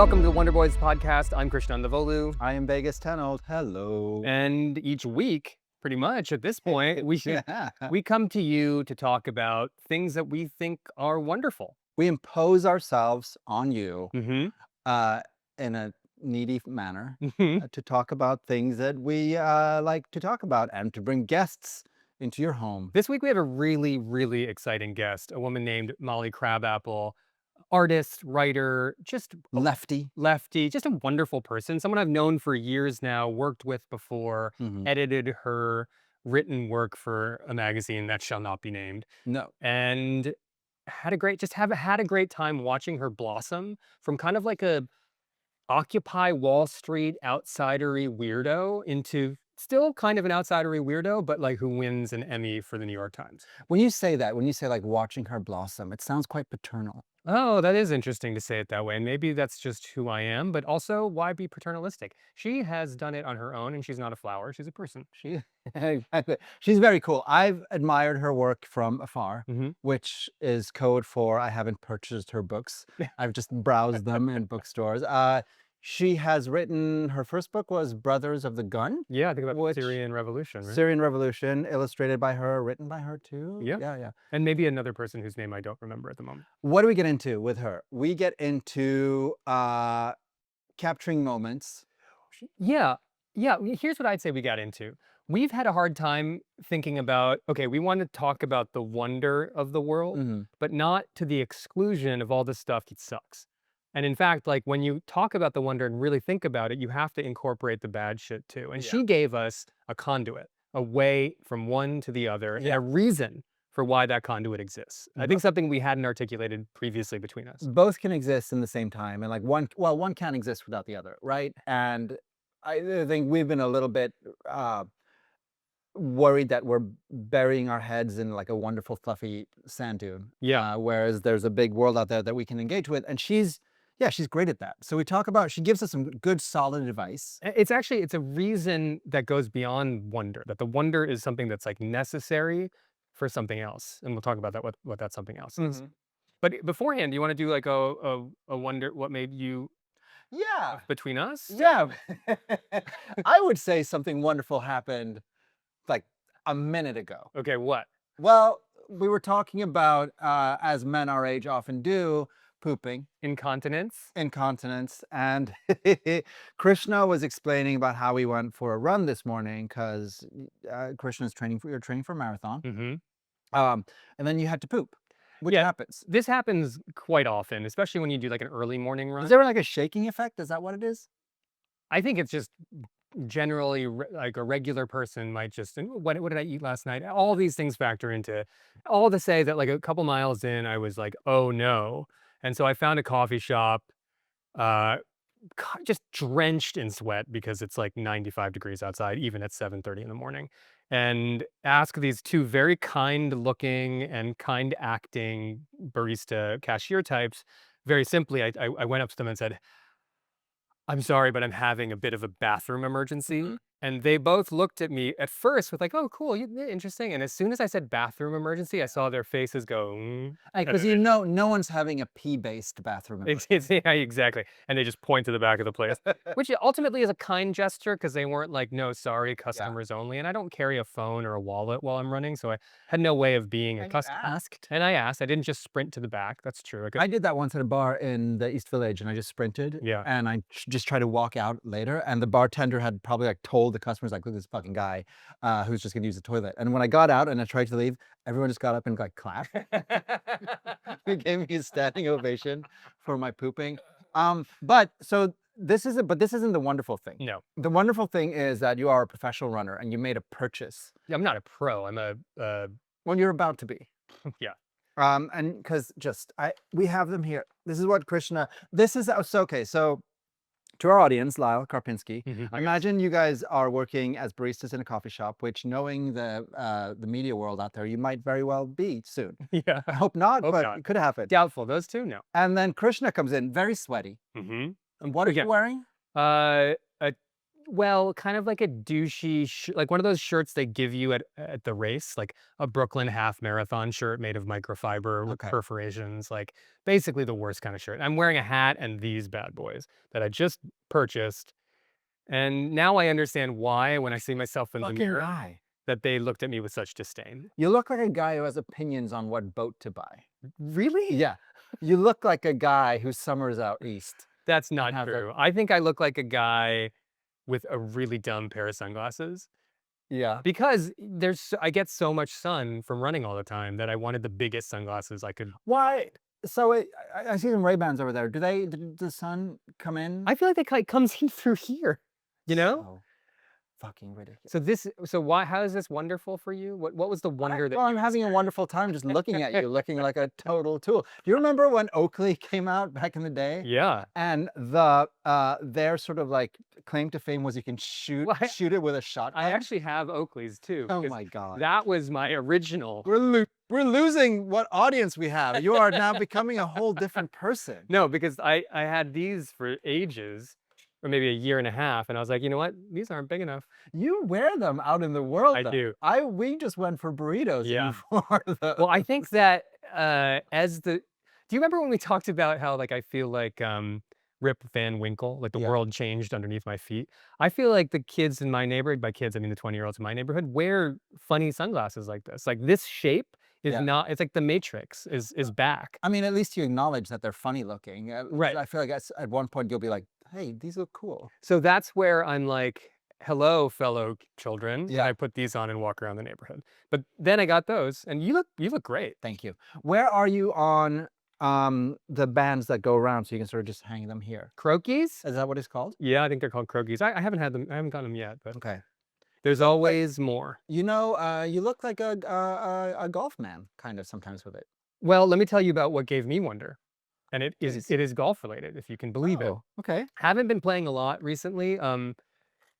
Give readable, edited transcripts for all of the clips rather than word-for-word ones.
Welcome to the Wonderboys podcast. I'm Krishnan Navolu. I am Vegas Tenold. Hello. And each week, pretty much at this point, Yeah. we come to you to talk about things that we think are wonderful. We impose ourselves on you Mm-hmm. in a needy manner Mm-hmm. to talk about things that we like to talk about and to bring guests into your home. This week we have a really, really exciting guest, a woman named Molly Crabapple, artist, writer, just Lefty. lefty, just a wonderful person, someone I've known for years now, worked with before, Mhm. edited her written work for a magazine that shall not be named. No. And had a great time watching her blossom from kind of like a Occupy Wall Street outsidery weirdo into still kind of an outsidery weirdo, but like who wins an Emmy for the New York Times. When you say that, when you say like watching her blossom, it sounds quite paternal. Oh, that is interesting to say it that way. And maybe that's just who I am, but also why be paternalistic? She has done it on her own and she's not a flower, she's a person. She, she's very cool. I've admired her work from afar, Mm-hmm. which is code for I haven't purchased her books. I've just browsed them in bookstores. She has written, her first book was Brothers of the Gun, Yeah, I think about which the Syrian Revolution, right? Syrian Revolution, illustrated by her, written by her too. Yeah. Yeah. And maybe another person whose name I don't remember at the moment. What do we get into with her? We get into capturing moments. Yeah. Yeah. Here's what I'd say we got into. We've had a hard time thinking about, okay, we want to talk about the wonder of the world, Mhm. but not to the exclusion of all the stuff that sucks. And in fact, like when you talk about the wonder and really think about it, you have to incorporate the bad shit too. And Yeah. she gave us a conduit, a way from one to the other, and Yeah. a reason for why that conduit exists. I think something we hadn't articulated previously between us. Both can exist in the same time, and like one can't exist without the other, right? And I think we've been a little bit worried that we're burying our heads in like a wonderful fluffy sand dune. Yeah. Whereas there's a big world out there that we can engage with, and she's great at that. So we talk about, she gives us some good solid advice. It's a reason that goes beyond wonder, that the wonder is something that's like necessary for something else. And we'll talk about that, what that something else is. But beforehand, you want to do like a wonder, what made you Yeah. between us? Yeah. I would say something wonderful happened like a minute ago. Okay, what? Well, we were talking about, as men our age often do, pooping, Incontinence? incontinence, and Krishna was explaining about how he went for a run this morning because Krishna's you're training for a marathon, Mm-hmm. and then you had to poop, which Yeah. happens. This happens quite often, especially when you do like an early morning run. Is there like a shaking effect? Is that what it is? I think it's just generally like a regular person might just, and what did I eat last night? All these things factor into it. All to say that like a couple miles in, I was like, oh no. And so I found a coffee shop, uh, just drenched in sweat because it's like 95 degrees outside, even at 7:30 in the morning, and ask these two very kind looking and kind acting barista cashier types. Very simply, I went up to them and said, I'm sorry, but I'm having a bit of a bathroom emergency. Mhm. And they both looked at me at first with like, oh, cool, yeah, interesting. And as soon as I said bathroom emergency, I saw their faces go, Because you know, no one's having a pee-based bathroom. yeah, exactly. And they just point to the back of the place, which ultimately is a kind gesture because they weren't like, no, sorry, customers only. And I don't carry a phone or a wallet while I'm running. So I had no way of being a And you customer. asked. And I asked, I didn't just sprint to the back. That's true. I did that once at a bar in the East Village, and I just sprinted. Yeah. And I just tried to walk out later, and the bartender had probably like told the customers like, look at this fucking guy who's just gonna use the toilet. And when I got out and I tried to leave, everyone just got up and like clapped. They gave me a standing ovation for my pooping. But this isn't the wonderful thing. No, The wonderful thing is that you are a professional runner and you made a purchase I'm not a pro. I'm a, when you're about to be. yeah. And because we have them here. This is what Krishna, this is, so to our audience, Lyle Karpinski, imagine you guys are working as baristas in a coffee shop, which knowing the media world out there, you might very well be soon. Yeah. I hope not, Hope but not. it could happen. Doubtful. Those two? No. And then Krishna comes in, very sweaty. Mm-hmm. And what are you wearing? A Well, kind of like a douchey, like one of those shirts they give you at the race, like a Brooklyn half marathon shirt made of microfiber with Okay. perforations, like basically the worst kind of shirt. I'm wearing a hat and these bad boys that I just purchased. And now I understand why when I see myself in the Fucking mirror guy. that they looked at me with such disdain. You look like a guy who has opinions on what boat to buy. Really? Yeah. You look like a guy who summers out east That's and not has a true. I think I look like a guy with a really dumb pair of sunglasses yeah. because I get so much sun from running all the time that I wanted the biggest sunglasses I could. Why? So I see some Ray-Bans over there. Did the sun come in? I feel like it comes in through here, you know? So fucking ridiculous. So why how is this wonderful for you? What was the wonder that Well, I'm you having a wonderful time just looking at you, looking like a total tool. Do you remember when Oakley came out back in the day? Yeah. And their sort of like claim to fame was you can Well, shoot it with a shotgun. I actually have Oakleys too, Oh 'cause my God. that was my original. We're losing what audience we have. You are now becoming a whole different person. No, because I had these for ages, or maybe a year and a half, and I was like, "You know what? These aren't big enough." You wear them out in the world, I though. do. We just went for burritos Yeah. before the Well, I think that, as the do you remember when we talked about how, like, I feel like, Rip Van Winkle, like, the Yeah. world changed underneath my feet? I feel like the kids in my neighborhood, by kids, I mean the 20-year-olds in my neighborhood, wear funny sunglasses like this. Like, this shape is Yeah. not it's like The Matrix is back. I mean, at least you acknowledge that they're funny looking. Right. I feel like at one point you'll be like, "Hey, these look cool." So that's where I'm like, "Hello, fellow children," when Yeah. I put these on and walk around the neighborhood. But then I got those, and you look great. Thank you. Where are you on the bands that go around so you can sort of just hang them here? Croquis? Is that what it's called? Yeah, I think they're called croquis. I haven't had them. I haven't gotten them yet, but Okay. there's look like always more. you look like a golf man kind of sometimes with it. Well, let me tell you about what gave me wonder, and Please. it is golf related, if you can believe it. Oh, okay. Haven't been playing a lot recently.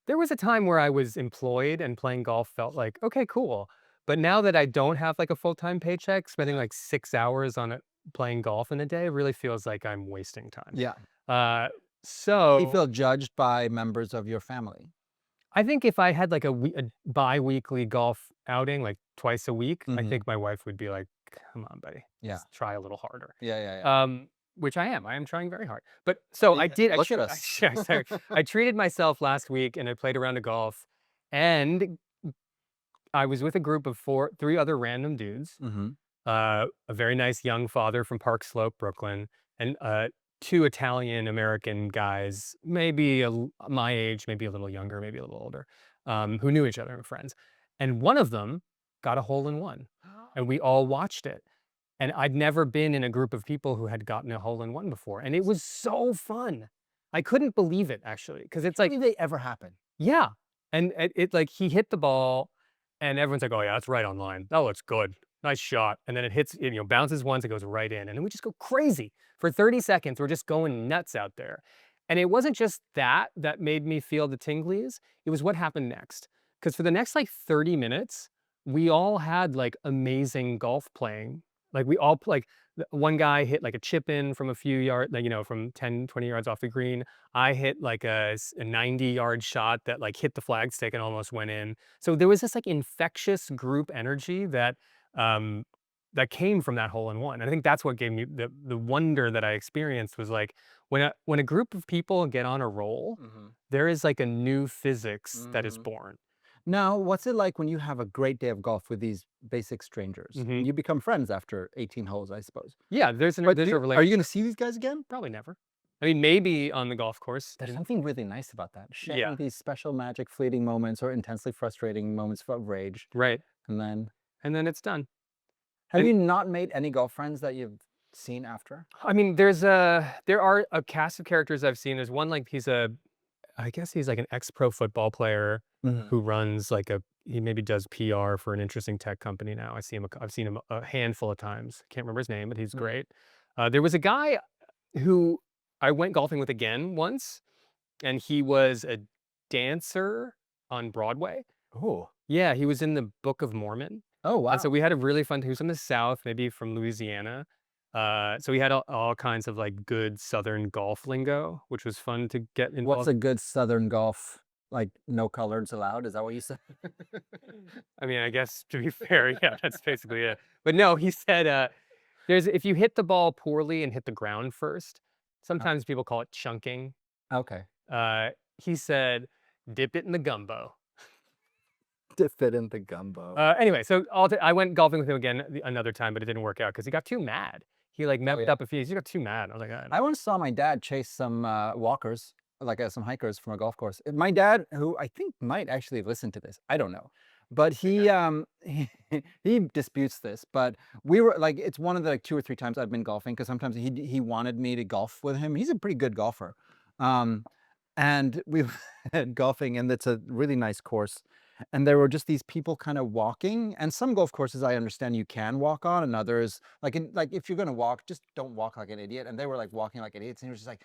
There was a time where I was employed and playing golf felt like, okay, cool. But now that I don't have like a full-time paycheck, spending like 6 hours on it playing golf in a day really feels like I'm wasting time. Yeah. Uh, You so feel judged by members of your family. I think if I had like a bi-weekly golf outing, like twice a week, I Mhm. think my wife would be like, "Come on, buddy, Yeah. just try a little harder." Yeah, yeah, yeah. Which I am. I am trying very hard. But so I Yeah, did. look at us. I treated myself last week, and I played a round of golf, and I was with a group of three other random dudes. Mhm. A very nice young father from Park Slope, Brooklyn, and two Italian American guys, maybe my age, maybe a little younger, maybe a little older, who knew each other and were friends. And one of them got a hole in one, and we all watched it. And I'd never been in a group of people who had gotten a hole in one before, and it was so fun. I couldn't believe it actually, because it's How like, did they ever happen? yeah, and it like he hit the ball, and everyone's like, "Oh yeah, it's right on line. That looks good. Nice shot." And then it hits, bounces once, it goes right in, and then we just go crazy for 30 seconds. We're just going nuts out there, and it wasn't just that made me feel the tinglies. It was what happened next, because for the next like 30 minutes, we all had like amazing golf playing. Like we all like one guy hit like a chip in from a few yards, like from 10, 20 yards off the green. I hit like a 90-yard shot that like hit the flagstick and almost went in. So there was this like infectious group energy um, that came from that hole in one. And I think that's what gave me the wonder that I experienced was like when a group of people get on a roll, Mhm. there is like a new physics that is Mhm. born. Now, what's it like when you have a great day of golf with these basic strangers? Mhm. You become friends after 18 holes, I suppose. Yeah, there's But a are you relationship. gonna see these guys again? Probably never. I mean, maybe on the golf course. There's something really nice about that. Yeah, Sharing these special magic fleeting moments or intensely frustrating moments of rage. right. And then And then it's done. have And you not made any golf friends that you've seen after? I mean, there are a cast of characters I've seen. There's one like I guess he's like an ex-pro football player Mhm. who runs like he maybe does PR for an interesting tech company now. I've seen him a handful of times. Can't remember his name, but he's Mm. great. There was a guy who I went golfing with again once, and he was a dancer on Broadway. Oh. Yeah, he was in the Book of Mormon. Oh, And so wow. we had a really fun he was from the South, maybe from Louisiana. So we had all kinds of like good Southern golf lingo, which was fun to get What's involved. a good Southern golf like no colors allowed. Is that what you said? I mean, I guess to be fair, yeah, that's basically it. But no, he said, if you hit the ball poorly and hit the ground first, sometimes people call it chunking. Okay. Uh, he said, dip it in the gumbo. To fit in the gumbo. Anyway, so I went golfing with him again another time, but it didn't work out because he got too mad. He like mepped yeah. up a few. He got too mad. I was like, I once saw my dad chase some walkers, like some hikers from a golf course. My dad, who I think might actually listen to this, I don't know, but he disputes this. But we were like, it's one of the like 2 or 3 times I've been golfing because sometimes he wanted me to golf with him. He's a pretty good golfer, and we went golfing, and it's a really nice course. And there were just these people kind of walking, and some golf courses I understand you can walk on, and others like if you're gonna walk, just don't walk like an idiot. And they were like walking like idiots, and he was just like,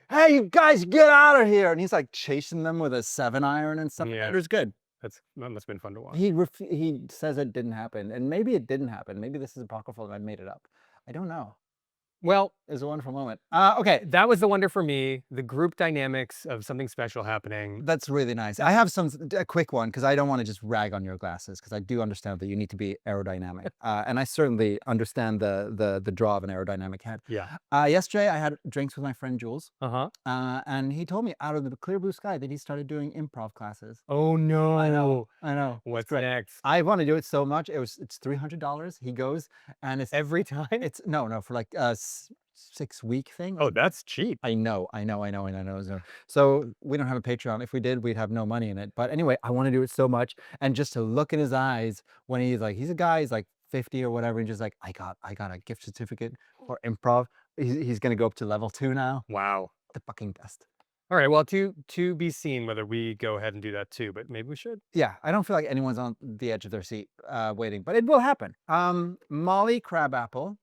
"Hey, you guys, get out of here!" And he's like chasing them with a 7-iron and stuff. yeah, It was good. that must have been fun to watch. He says it didn't happen, and maybe it didn't happen. Maybe this is apocryphal and I made it up. I don't know. Well, It was a wonderful moment. Okay, that was the wonder for me. The group dynamics of something special happening. that's really nice. I have a quick one because I don't want to just rag on your glasses because I do understand that you need to be aerodynamic, and I certainly understand the draw of an aerodynamic head. Yeah. Yesterday I had drinks with my friend Jules, Uh-huh. and he told me out of the clear blue sky that he started doing improv classes. Oh no. I know. It's What's great. next? I want to do it so much. It's $300. He goes, and it's Every time? it's no for like a 6-week thing. Oh, that's cheap. I know. So we don't have a Patreon. If we did, we'd have no money in it. But anyway, I want to do it so much. And just to look in his eyes when he's a guy, he's like 50 or whatever, and just like, I got a gift certificate for improv. He's gonna go up to level 2 now. Wow. The fucking best. All right. Well, to be seen whether we go ahead and do that too, but maybe we should. Yeah, I don't feel like anyone's on the edge of their seat waiting, but it will happen. Molly Crabapple,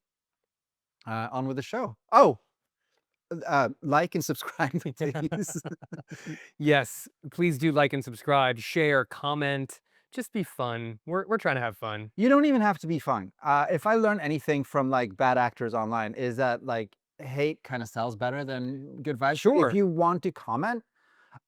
on with the show. Oh, like and subscribe, please. Yes, please do like and subscribe, share, comment. Just be fun. We're trying to have fun. You don't even have to be fun. If I learn anything from like bad actors online, is that like hate kind of sells better than good vibes. Sure. If you want to comment,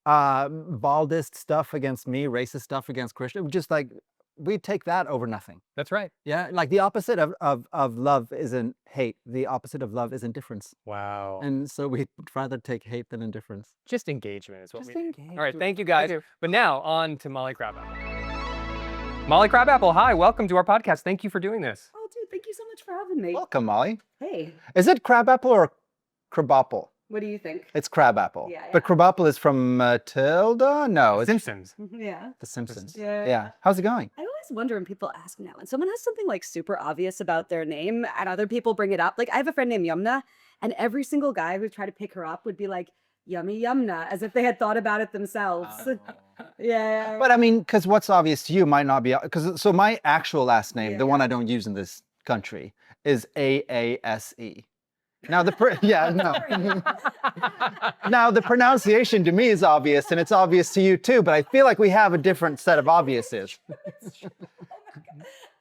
baldist stuff against me, racist stuff against Christian, just like we take that over nothing. That's right. Yeah, like the opposite of love isn't hate. The opposite of love is indifference. Wow. And so we'd rather take hate than indifference. Just engagement is what Just we need. engage. All right. Thank you guys. you. But now on to Molly Crabapple. Molly Crabapple, hi. Welcome to our podcast. Thank you for doing this. Oh, dude, thank you so much for having me. Welcome, Molly. Hey, Is it crabapple or crabapple? what do you think? It's crabapple. Yeah, But yeah. crabapple is from Matilda? No, it's Simpsons. Yeah. The Simpsons. Yeah. Yeah. How's it going? I always wonder when people ask me now, when someone has something like super obvious about their name and other people bring it up. Like I have a friend named Yumna, and every single guy who tried to pick her up would be like, Yummy Yumna, as if they had thought about it themselves. Yeah. But I mean, because what's obvious to you might not be, because so my actual last name, the one I don't use in this country, is AASE. Now now the pronunciation to me is obvious, and it's obvious to you too. But I feel like we have a different set of obviouses.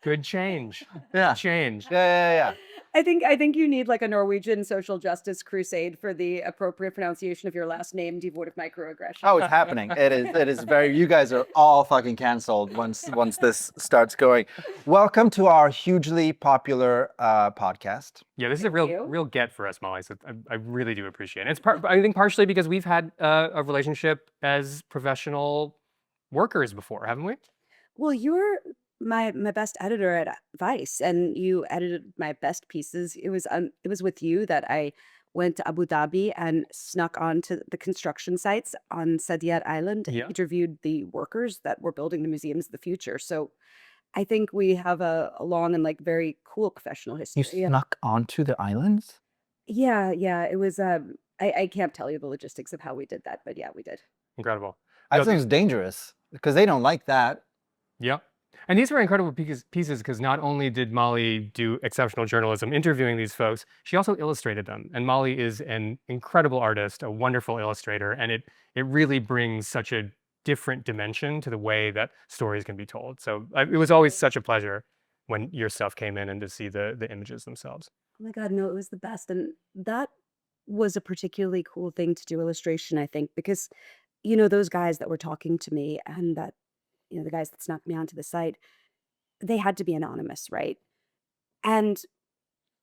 Good change. Yeah. Change. Yeah. I think you need like a Norwegian social justice crusade for the appropriate pronunciation of your last name, devoid of microaggression. Oh, it's happening. It is very. You guys are all fucking canceled once this starts going. Welcome to our hugely popular podcast. Yeah, this is a Thank you. real get for us, Molly. So I really do appreciate it. It's I think partially because we've had a relationship as professional workers before, haven't we? Well, you're my best editor at Vice, and you edited my best pieces. It was with you that I went to Abu Dhabi and snuck onto the construction sites on Saadiyat Island and Yeah. interviewed the workers that were building the museums of the future. So I think we have a long and like very cool professional You history. snuck onto the islands? Yeah, it was. I can't tell you the logistics of how we did that, but yeah, we did. Incredible. I No, think it's dangerous because they don't like that. Yeah. And these were incredible pieces because not only did Molly do exceptional journalism interviewing these folks, she also illustrated them. And Molly is an incredible artist, a wonderful illustrator, and it really brings such a different dimension to the way that stories can be told. So it was always such a pleasure when your stuff came in and to see the images themselves. Oh my God, no, it was the best. And that was a particularly cool thing to do illustration, I think, because those guys that were talking to me and that, the guys that snuck me onto the site, they had to be anonymous, right? And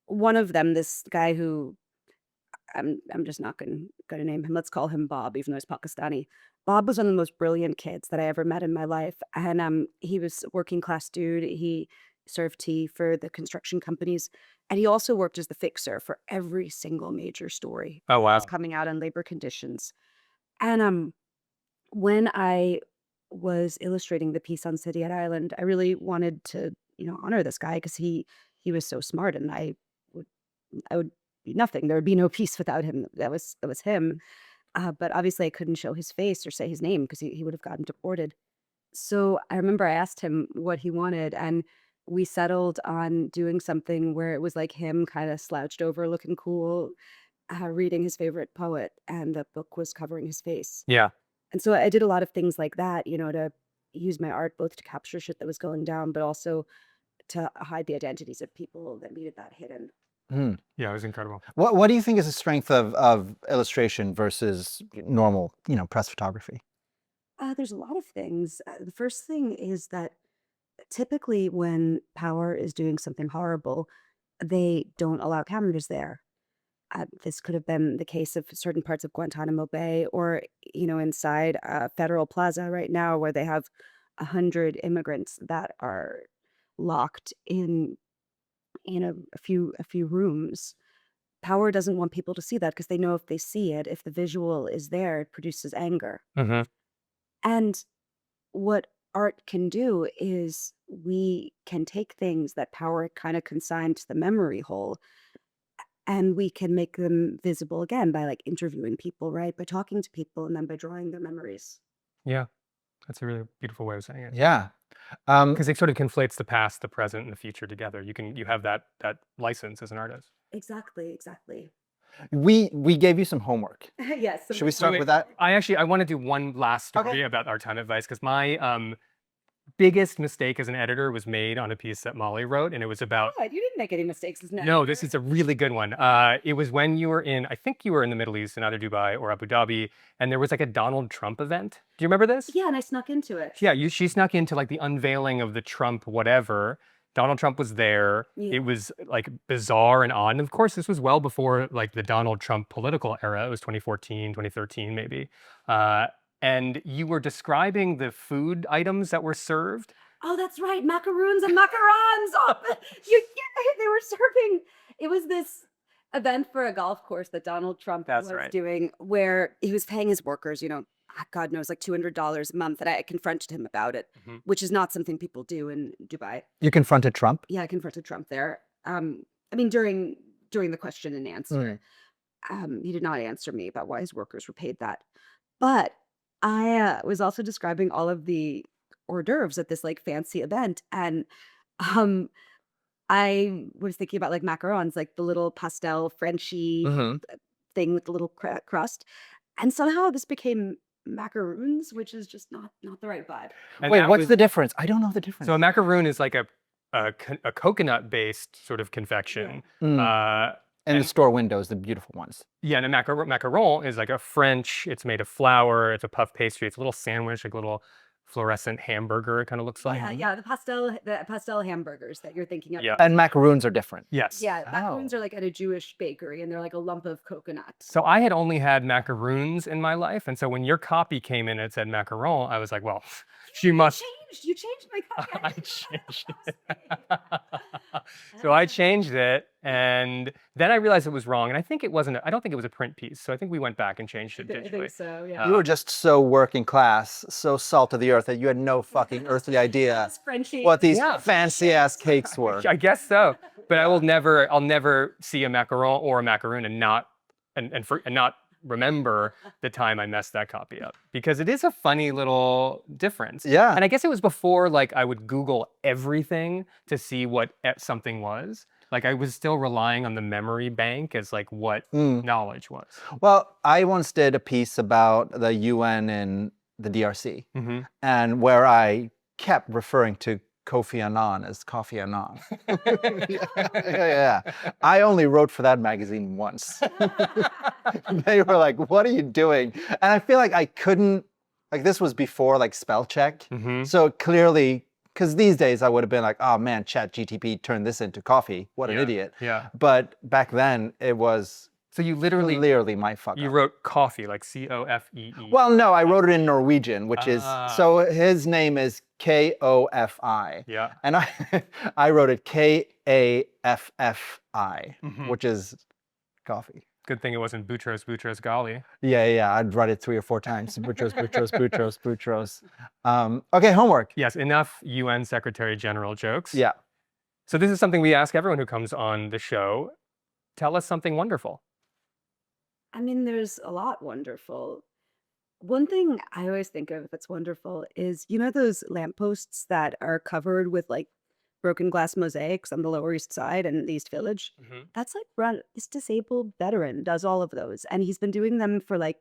one of them, this guy who I'm just not gonna name him. Let's call him Bob, even though he's Pakistani. Bob was one of the most brilliant kids that I ever met in my life, and he was a working class dude. He served tea for the construction companies, and he also worked as the fixer for every single major story Oh, that was wow. coming out on labor conditions. And when I was illustrating the piece on City at Island, I really wanted to, honor this guy because he was so smart, and would I would be nothing. There would be no peace without him. That was him. But obviously, I couldn't show his face or say his name because he would have gotten deported. So I remember I asked him what he wanted, and we settled on doing something where it was like him kind of slouched over, looking cool, reading his favorite poet, and the book was covering his face. Yeah. And so I did a lot of things like that, to use my art both to capture shit that was going down, but also to hide the identities of people that needed that hidden. Yeah, it was incredible. What do you think is the strength of illustration versus normal, press photography? There's a lot of things. The first thing is that typically when power is doing something horrible, they don't allow cameras there. This could have been the case of certain parts of Guantanamo Bay or, inside Federal Plaza right now, where they have 100 immigrants that are locked in a few rooms. Power doesn't want people to see that because they know if they see it, if the visual is there, it produces anger. Hmm. And what art can do is we can take things that power kind of consigned to the memory hole and we can make them visible again by like interviewing people, right? By talking to people and then by drawing their memories. Yeah, that's a really beautiful way of saying it. Yeah. Because it sort of conflates the past, the present, and the future together. You have that license as an artist. Exactly, exactly. We gave you some homework. Yes. Should we start Wait, with that? I want to do one last story Okay. about our time advice because my biggest mistake as an editor was made on a piece that Molly wrote, and it was about. Good. You didn't make any mistakes, isn't it? No, this is a really good one. It was when you were I think you were in the Middle East, in either Dubai or Abu Dhabi, and there was like a Donald Trump event. Do you remember this? Yeah, and I snuck into it. Yeah, she snuck into like the unveiling of the Trump whatever. Donald Trump was there. Yeah. It was like bizarre and odd. And of course, this was well before like the Donald Trump political era. It was 2014, 2013 maybe. And you were describing the food items that were served. Oh, that's right. Macaroons and macarons. Oh, they were serving. It was this event for a golf course that Donald Trump That's was right. doing where he was paying his workers, God knows, like $200 a month. And I confronted him about it, Mhm. which is not something people do in Dubai. You confronted Trump? Yeah, I confronted Trump there. During the question and answer, he did not answer me about why his workers were paid that. But I was also describing all of the hors d'oeuvres at this like fancy event, and um, I was thinking about like macarons, like the little pastel Frenchy thing with the little crust, and somehow this became macaroons, which is just not the right vibe. And Wait, that what's was- the difference? I don't know the difference. So a macaroon is like a coconut-based sort of confection. In the store windows, the beautiful ones. Yeah, and a macaron is like a French. It's made of flour. It's a puff pastry. It's a little sandwich, like a little fluorescent hamburger. It kind of looks like. Yeah, the pastel hamburgers that you're thinking of. Yeah. And macaroons are different. Yes. Yeah, macaroons are like at a Jewish bakery, and they're like a lump of coconut. So I had only had macaroons in my life, and so when your copy came in and it said macaron, I was like, well, she must. You changed my copy. I changed it. So I changed it, and then I realized it was wrong. And I think it wasn't. I don't think it was a print piece. So I think we went back and changed it I digitally. think so. Yeah. You were just so working class, so salt of the earth that you had no fucking earthly idea That's Frenchy. what these Yeah. fancy ass cakes were. I guess so. But I'll never see a macaron or a macaroon and not remember the time I messed that copy up, because it is a funny little difference. Yeah. And I guess it was before like I would Google everything to see what something was. Like I was still relying on the memory bank as like what knowledge was. Well, I once did a piece about the UN in the DRC, Mm-hmm. and where I kept referring to Kofi Annan as Coffee Annan. yeah. I only wrote for that magazine once. They were like, what are you doing? And I feel like I couldn't Like this was before like spell check. Mhm. So clearly, because these days I would have been like, oh man, Chat GTP turned this into coffee. What an Yeah, idiot. yeah. But back then it was So you literally clearly my fuck you up. wrote coffee, like COFEE. Well, no, I wrote it in Norwegian, which is, Ah. so his name is KOFI. Yeah. And I wrote it KAFFI, Mhm. which is coffee. Good thing it wasn't Boutros Ghali. Yeah, I'd write it 3 or 4 times. Boutros. Okay, homework. Yes, enough UN Secretary General jokes. Yeah. So this is something we ask everyone who comes on the show. Tell us something wonderful. I mean, there's a lot wonderful. One thing I always think of that's wonderful is, you know, those lampposts that are covered with like broken glass mosaics on the Lower East Side and the East Village? Mhm. That's like this disabled veteran does all of those. And he's been doing them for like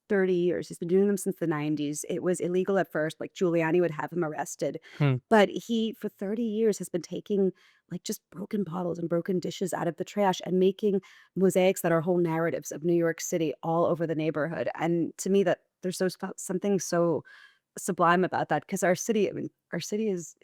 30 years. He's been doing them since the 90s. It was illegal at first. Like Giuliani would have him arrested. Hmm. But he, for 30 years, has been taking like just broken bottles and broken dishes out of the trash and making mosaics that are whole narratives of New York City all over the neighborhood. And to me, that there's something so sublime about that, because our city, I mean, our city is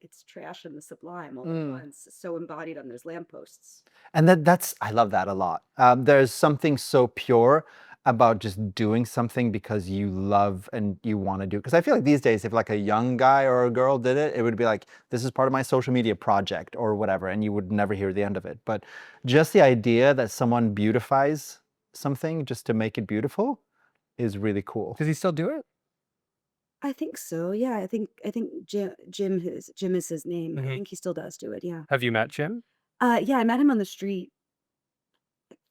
it's trash and the sublime all at once, so embodied on those lampposts. And that's, I love that a lot. There's something so pure about just doing something because you love and you want to do. Because I feel like these days, if like a young guy or a girl did it, it would be like, this is part of my social media project or whatever, and you would never hear the end of it. But just the idea that someone beautifies something just to make it beautiful is really cool. Does he still do it? I think so. Yeah, I think Jim is his name. I Mhm. think he still does do it. Yeah. Have you met Jim? Yeah, I met him on the street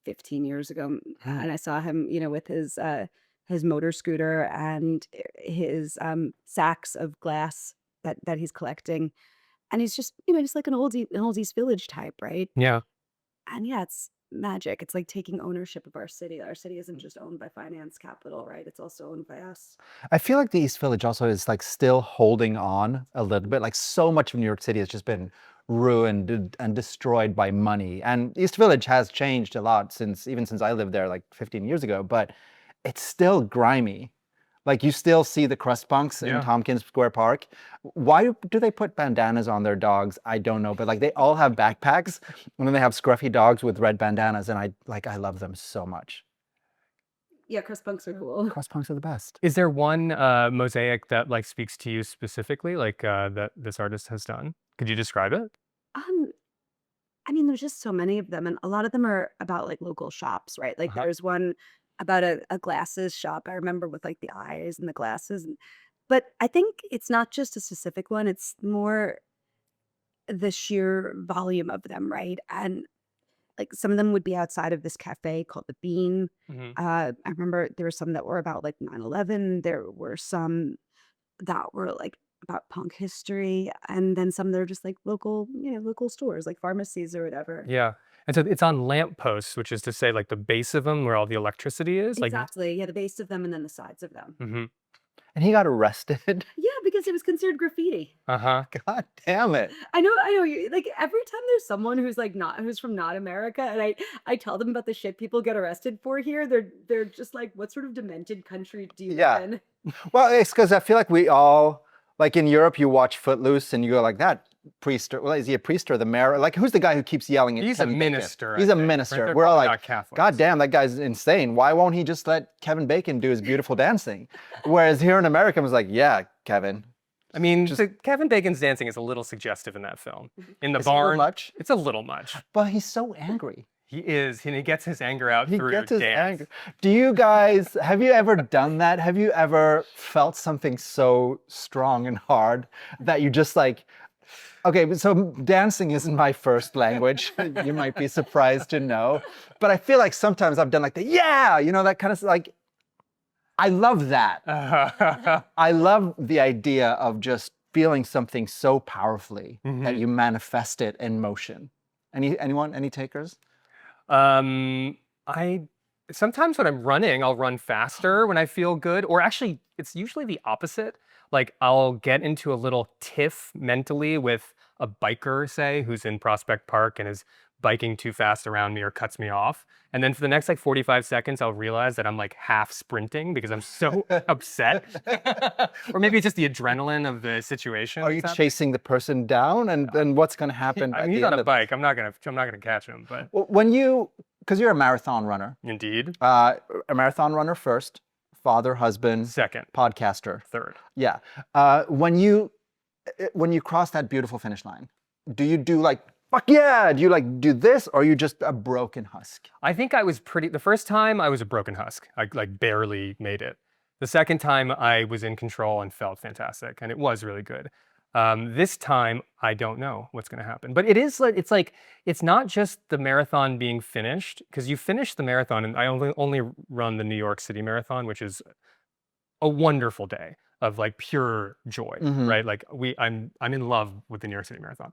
15 years ago, Hmm. and I saw him, you know, with his motor scooter and his sacks of glass that he's collecting, and he's just, you know, just like an old East Village type, right? Yeah. And yeah, it's magic. It's like taking ownership of our city. Our city isn't just owned by finance capital, right? It's also owned by us. I feel like the East Village also is like still holding on a little bit. Like so much of New York City has just been ruined and destroyed by money. And East Village has changed a lot even since I lived there like 15 years ago, but it's still grimy. Like you still see the crust punks in Yeah. Tompkins Square Park. Why do they put bandanas on their dogs? I don't know, but like they all have backpacks and then they have scruffy dogs with red bandanas, and I love them so much. Yeah, crust punks are cool. Crust punks are the best. Is there one mosaic that like speaks to you specifically, like that this artist has done? Could you describe it? Um, I mean, there's just so many of them, and a lot of them are about like local shops, right? Like Uh-huh. there's one about a glasses shop. I remember with like the eyes and the glasses, but I think it's not just a specific one. It's more the sheer volume of them, right? And like some of them would be outside of this cafe called the Bean. Mhm. I remember there were some that were about like 9/11. There were some that were like about punk history, and then some that are just like local, you know, local stores like pharmacies or whatever. Yeah. And so it's on lamp posts, which is to say like the base of them where all the electricity is. Like, Exactly. Yeah, the base of them and then the sides of them. mhm. And he got arrested. Yeah, because it was considered graffiti. Uh-huh. God damn it. I know. You like every time there's someone who's like who's from not America, and I tell them about the shit people get arrested for here, they're just like, what sort of demented country do you Yeah. live in? Well, it's because I feel like we all, like in Europe, you watch Footloose and you go like, that priest, well, is he a priest or the mayor? Like, who's the guy who keeps yelling at He's a Kevin Bacon? minister. He's I a think, right? minister. They're We're all probably like, not Catholics. God damn, that guy's insane. Why won't he just let Kevin Bacon do his beautiful dancing? Whereas here in America, I was like, yeah, Kevin. I mean, Just- Kevin Bacon's dancing is a little suggestive in that film. In the Is it a little barn, much? it's a little much. But he's so angry. He is, and he gets his anger out He through gets his dance. anger. Do you guys, have you ever done that? Have you ever felt something so strong and hard that you just like, okay, but so dancing isn't my first language. You might be surprised to know. But I feel like sometimes I've done like the, yeah, you know, that kind of like, I love that. I love the idea of just feeling something so powerfully that Mhm. you manifest it in motion. Anyone, any takers? I sometimes when I'm running, I'll run faster when I feel good, or actually, it's usually the opposite. Like I'll get into a little tiff mentally with a biker, say, who's in Prospect Park and is biking too fast around me or cuts me off. And then for the next like 45 seconds, I'll realize that I'm like half sprinting because I'm so upset. Or maybe it's just the adrenaline of the situation. Are you that's happening. chasing the person down, and then what's going to happen? I at mean, he's the on end a of bike. I'm not gonna catch him, but When you, because you're a marathon runner, indeed. a marathon runner first, father, husband, Second, podcaster. third. Yeah. When you cross that beautiful finish line, do you do like, fuck yeah? Do you like do this, or are you just a broken husk? I think I was the first time I was a broken husk. I like barely made it. The second time I was in control and felt fantastic, and it was really good. This time I don't know what's going to happen, but it's not just the marathon being finished, because you finish the marathon, and I only run the New York City Marathon, which is a wonderful day of like pure joy, right? Like I'm in love with the New York City Marathon.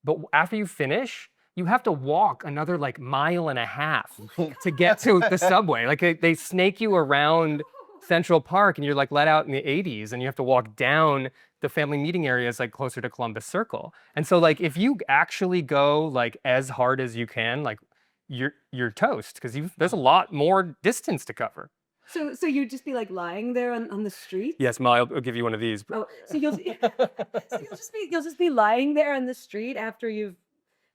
But after you finish, you have to walk another like mile and a half to get to the subway. Like they snake you around Central Park, and you're like let out in the 80s, and you have to walk down the family meeting areas like closer to Columbus Circle. And so like if you actually go like as hard as you can, like you're toast, because there's a lot more distance to cover. So you'd just be like lying there on the street? Yes, Molly, I'll give you one of these. Oh, so you'll just be lying there on the street after you've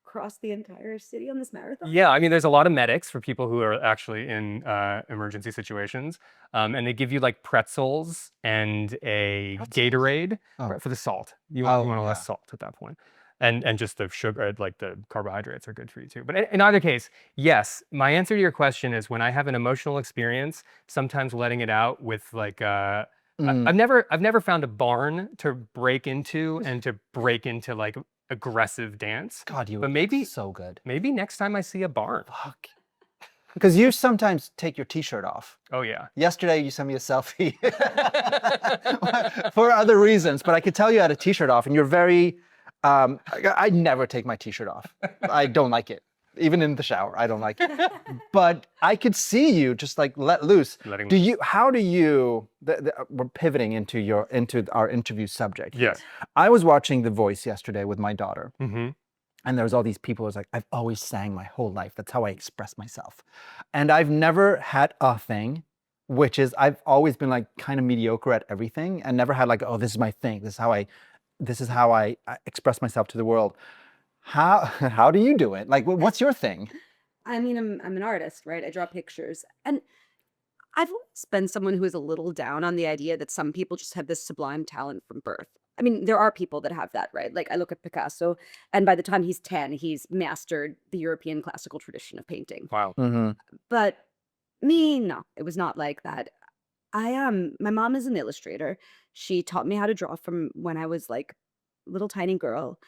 crossed the entire city on this marathon? Yeah, I mean, there's a lot of medics for people who are actually in emergency situations, and they give you like pretzels and a Gatorade for the salt. You want less salt at that point. And just the sugar, like the carbohydrates are good for you too. But in either case, yes, my answer to your question is when I have an emotional experience, sometimes letting it out with like, I've never found a barn to break into and to break into like aggressive dance. God, you but would maybe be so good. Maybe next time I see a barn. Fuck. Because you sometimes take your t-shirt off. Oh yeah. Yesterday you sent me a selfie for other reasons, but I could tell you had a t-shirt off, and you're very. I never take my t-shirt off. I don't like it. Even in the shower, I don't like it. But I could see you just like let loose. How do you, we're pivoting into our interview subject. Yes. I was watching The Voice yesterday with my daughter. Mm-hmm. And there was all these people who was like, I've always sang my whole life. That's how I express myself. And I've never had a thing, which is I've always been like kind of mediocre at everything, and never had like, oh, this is my thing. This is how I express myself to the world. How do you do it? Like, what's your thing? I mean, I'm an artist, right? I draw pictures, and I've always been someone who is a little down on the idea that some people just have this sublime talent from birth. I mean, there are people that have that, right? Like I look at Picasso, and by the time he's 10, he's mastered the European classical tradition of painting. Wow. Mm-hmm. But me, no, it was not like that. My mom is an illustrator. She taught me how to draw from when I was like a little tiny girl.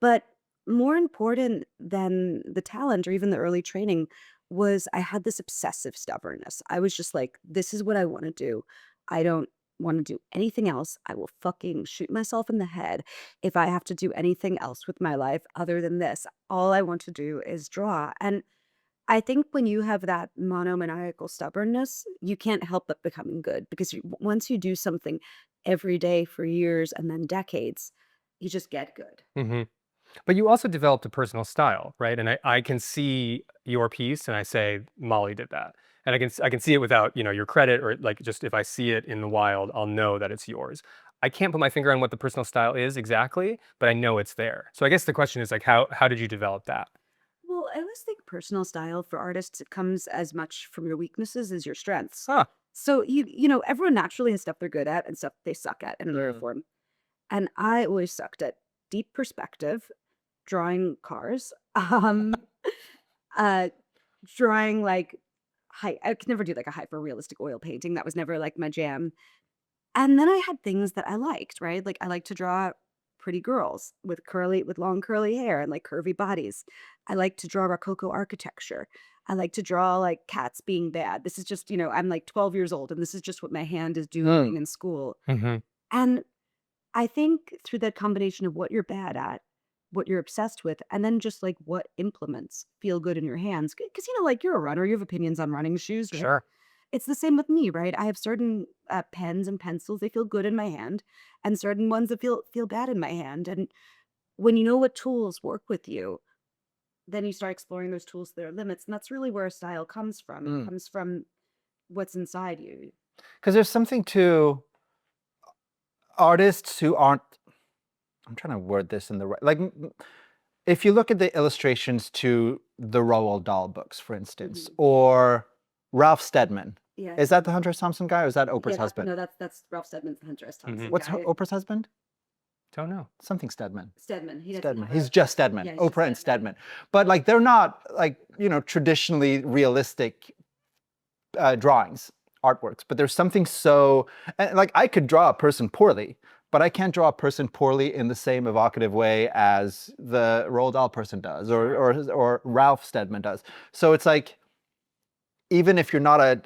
But more important than the talent or even the early training was I had this obsessive stubbornness. I was just like, this is what I want to do. I don't want to do anything else. I will fucking shoot myself in the head if I have to do anything else with my life other than this. All I want to do is draw. And I think when you have that monomaniacal stubbornness, you can't help but becoming good, because once you do something every day for years and then decades, you just get good. Mm-hmm. But you also developed a personal style, right? And I can see your piece and I say, Molly did that. And I can see it without, your credit, or like just if I see it in the wild, I'll know that it's yours. I can't put my finger on what the personal style is exactly, but I know it's there. So I guess the question is like, how did you develop that? Well, I always think personal style for artists, it comes as much from your weaknesses as your strengths. Huh. So everyone naturally has stuff they're good at and stuff they suck at in another form. And I always sucked at deep perspective, drawing cars, drawing like I could never do like a hyper realistic oil painting. That was never like my jam. And then I had things that I liked, right? Like I like to draw pretty girls with long curly hair and like curvy bodies. I like to draw Rococo architecture. I like to draw like cats being bad. This is just, I'm like 12 years old, and this is just what my hand is doing in school. Mm-hmm. And I think through that combination of what you're bad at, what you're obsessed with, and then just like what implements feel good in your hands. Because, like you're a runner, you have opinions on running shoes, right? Sure. It's the same with me, right? I have certain pens and pencils, they feel good in my hand, and certain ones that feel bad in my hand. And when you know what tools work with you, then you start exploring those tools to their limits, and that's really where style comes from. It comes from what's inside you. Because there's something to artists who aren't, I'm trying to word this in the right, like if you look at the illustrations to the Roald Dahl books, for instance, or Ralph Steadman. Yeah. Is that the Hunter S. Thompson guy, or is that Oprah's husband? No, that's Ralph Steadman's the Hunter S. Thompson What's guy. Oprah's husband? Don't know. Something Stedman. Stedman. He doesn't Stedman. have He's a- just Stedman. Yeah, he's Oprah just and Stedman. Stedman. But like they're not like, traditionally realistic drawings, artworks. But there's something so, and like I could draw a person poorly, but I can't draw a person poorly in the same evocative way as the Roald Dahl person does, or Ralph Steadman does. So it's like, even if you're not a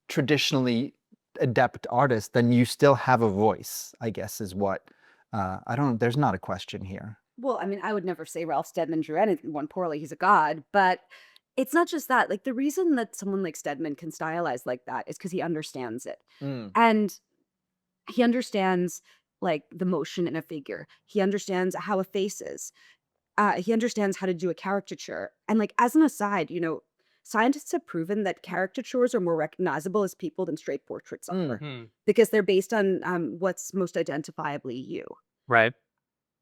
traditionally adept artist, then you still have a voice, I guess, is what. There's not a question here. Well, I mean, I would never say Ralph Steadman drew anyone poorly. He's a god. But it's not just that. Like, the reason that someone like Steadman can stylize like that is because he understands it. And he understands, like, the motion in a figure. He understands how a face is. He understands how to do a caricature. And, like, as an aside, scientists have proven that caricatures are more recognizable as people than straight portraits are. Because they're based on what's most identifiably you. Right.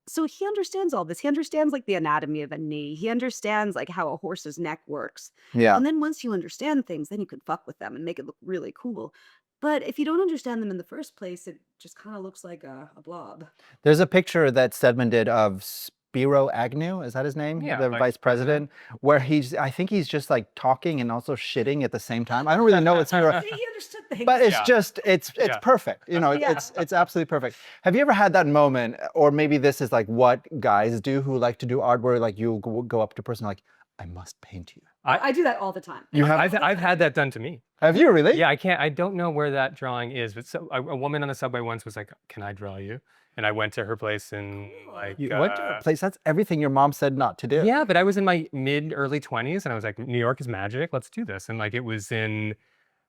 So he understands all this. He understands like the anatomy of a knee. He understands like how a horse's neck works. Yeah. And then once you understand things, then you can fuck with them and make it look really cool. But if you don't understand them in the first place, it just kind of looks like a blob. There's a picture that Stedman did of Spiro Agnew, is that his name? Yeah, the vice vice president, where I think he's just like talking and also shitting at the same time. I don't really know what Spiro, See, he understood things. but it's Yeah. just, it's Yeah. perfect. Yeah. It's absolutely perfect. Have you ever had that moment, or maybe this is like what guys do who like to do art, where like you go up to a person like, I must paint you. I do that all the time. You have? I've had that done to me. Have you really? Yeah, I don't know where that drawing is, but a woman on the subway once was like, "Can I draw you?" And I went to her place and like, You went to a place, that's everything your mom said not to do. yeah, but I was in my early 20s, and I was like, New York is magic. Let's do this. And like, it was in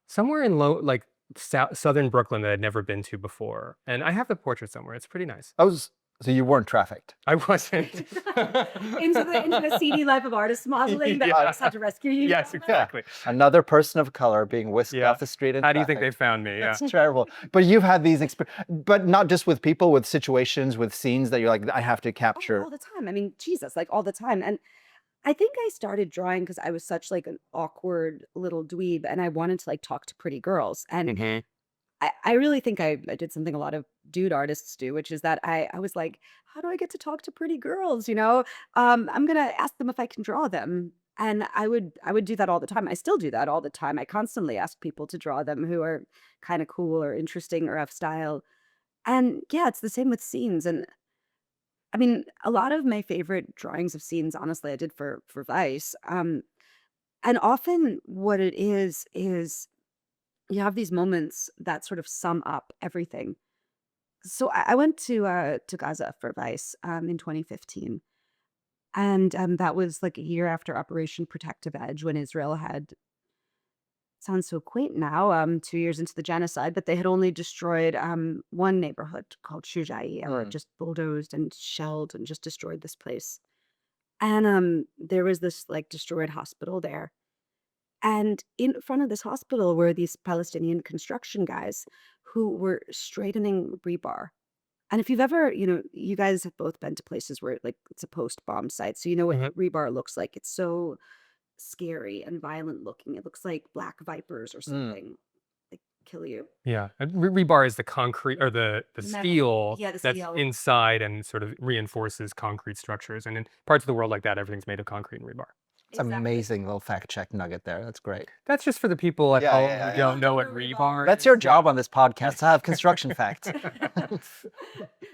somewhere in southern Brooklyn that I'd never been to before. And I have the portrait somewhere. It's pretty nice. So you weren't trafficked. I wasn't. into the seedy life of artists mausoleum that Yeah. artists had to rescue you. Yes, from. exactly. Another person of color being whisked Yeah. off the street. How do you think they found me? Yeah. That's terrible. But you've had these but not just with people, with situations, with scenes that you're like, I have to capture. All the time. I mean, Jesus, like all the time. And I think I started drawing because I was such like an awkward little dweeb and I wanted to like talk to pretty girls. And I really think I did something a lot of dude artists do, which is that I was like, how do I get to talk to pretty girls? I'm going to ask them if I can draw them. And I would do that all the time. I still do that all the time. I constantly ask people to draw them who are kind of cool or interesting or have style. And yeah, it's the same with scenes. And I mean, a lot of my favorite drawings of scenes, honestly, I did for Vice. And often what it is you have these moments that sort of sum up everything. So I went to Gaza for Vice in 2015. And that was like a year after Operation Protective Edge when Israel had, sounds so quaint now, 2 years into the genocide, but they had only destroyed one neighborhood called Shujai, or just bulldozed and shelled and just destroyed this place. And there was this like destroyed hospital there. And in front of this hospital were these Palestinian construction guys who were straightening rebar. And if you've ever, you guys have both been to places where like it's a post-bomb site, so you know what rebar looks like. It's so scary and violent looking. It looks like black vipers or something. They kill you. Yeah. And rebar is the concrete or the Metal. steel Yeah, the that's steel. inside and sort of reinforces concrete structures. And in parts of the world like that, everything's made of concrete and rebar. It's an amazing little fact check nugget there. That's great. That's just for the people at Yeah, home yeah, who yeah. don't know what rebar That's is. your job on this podcast, to have construction facts.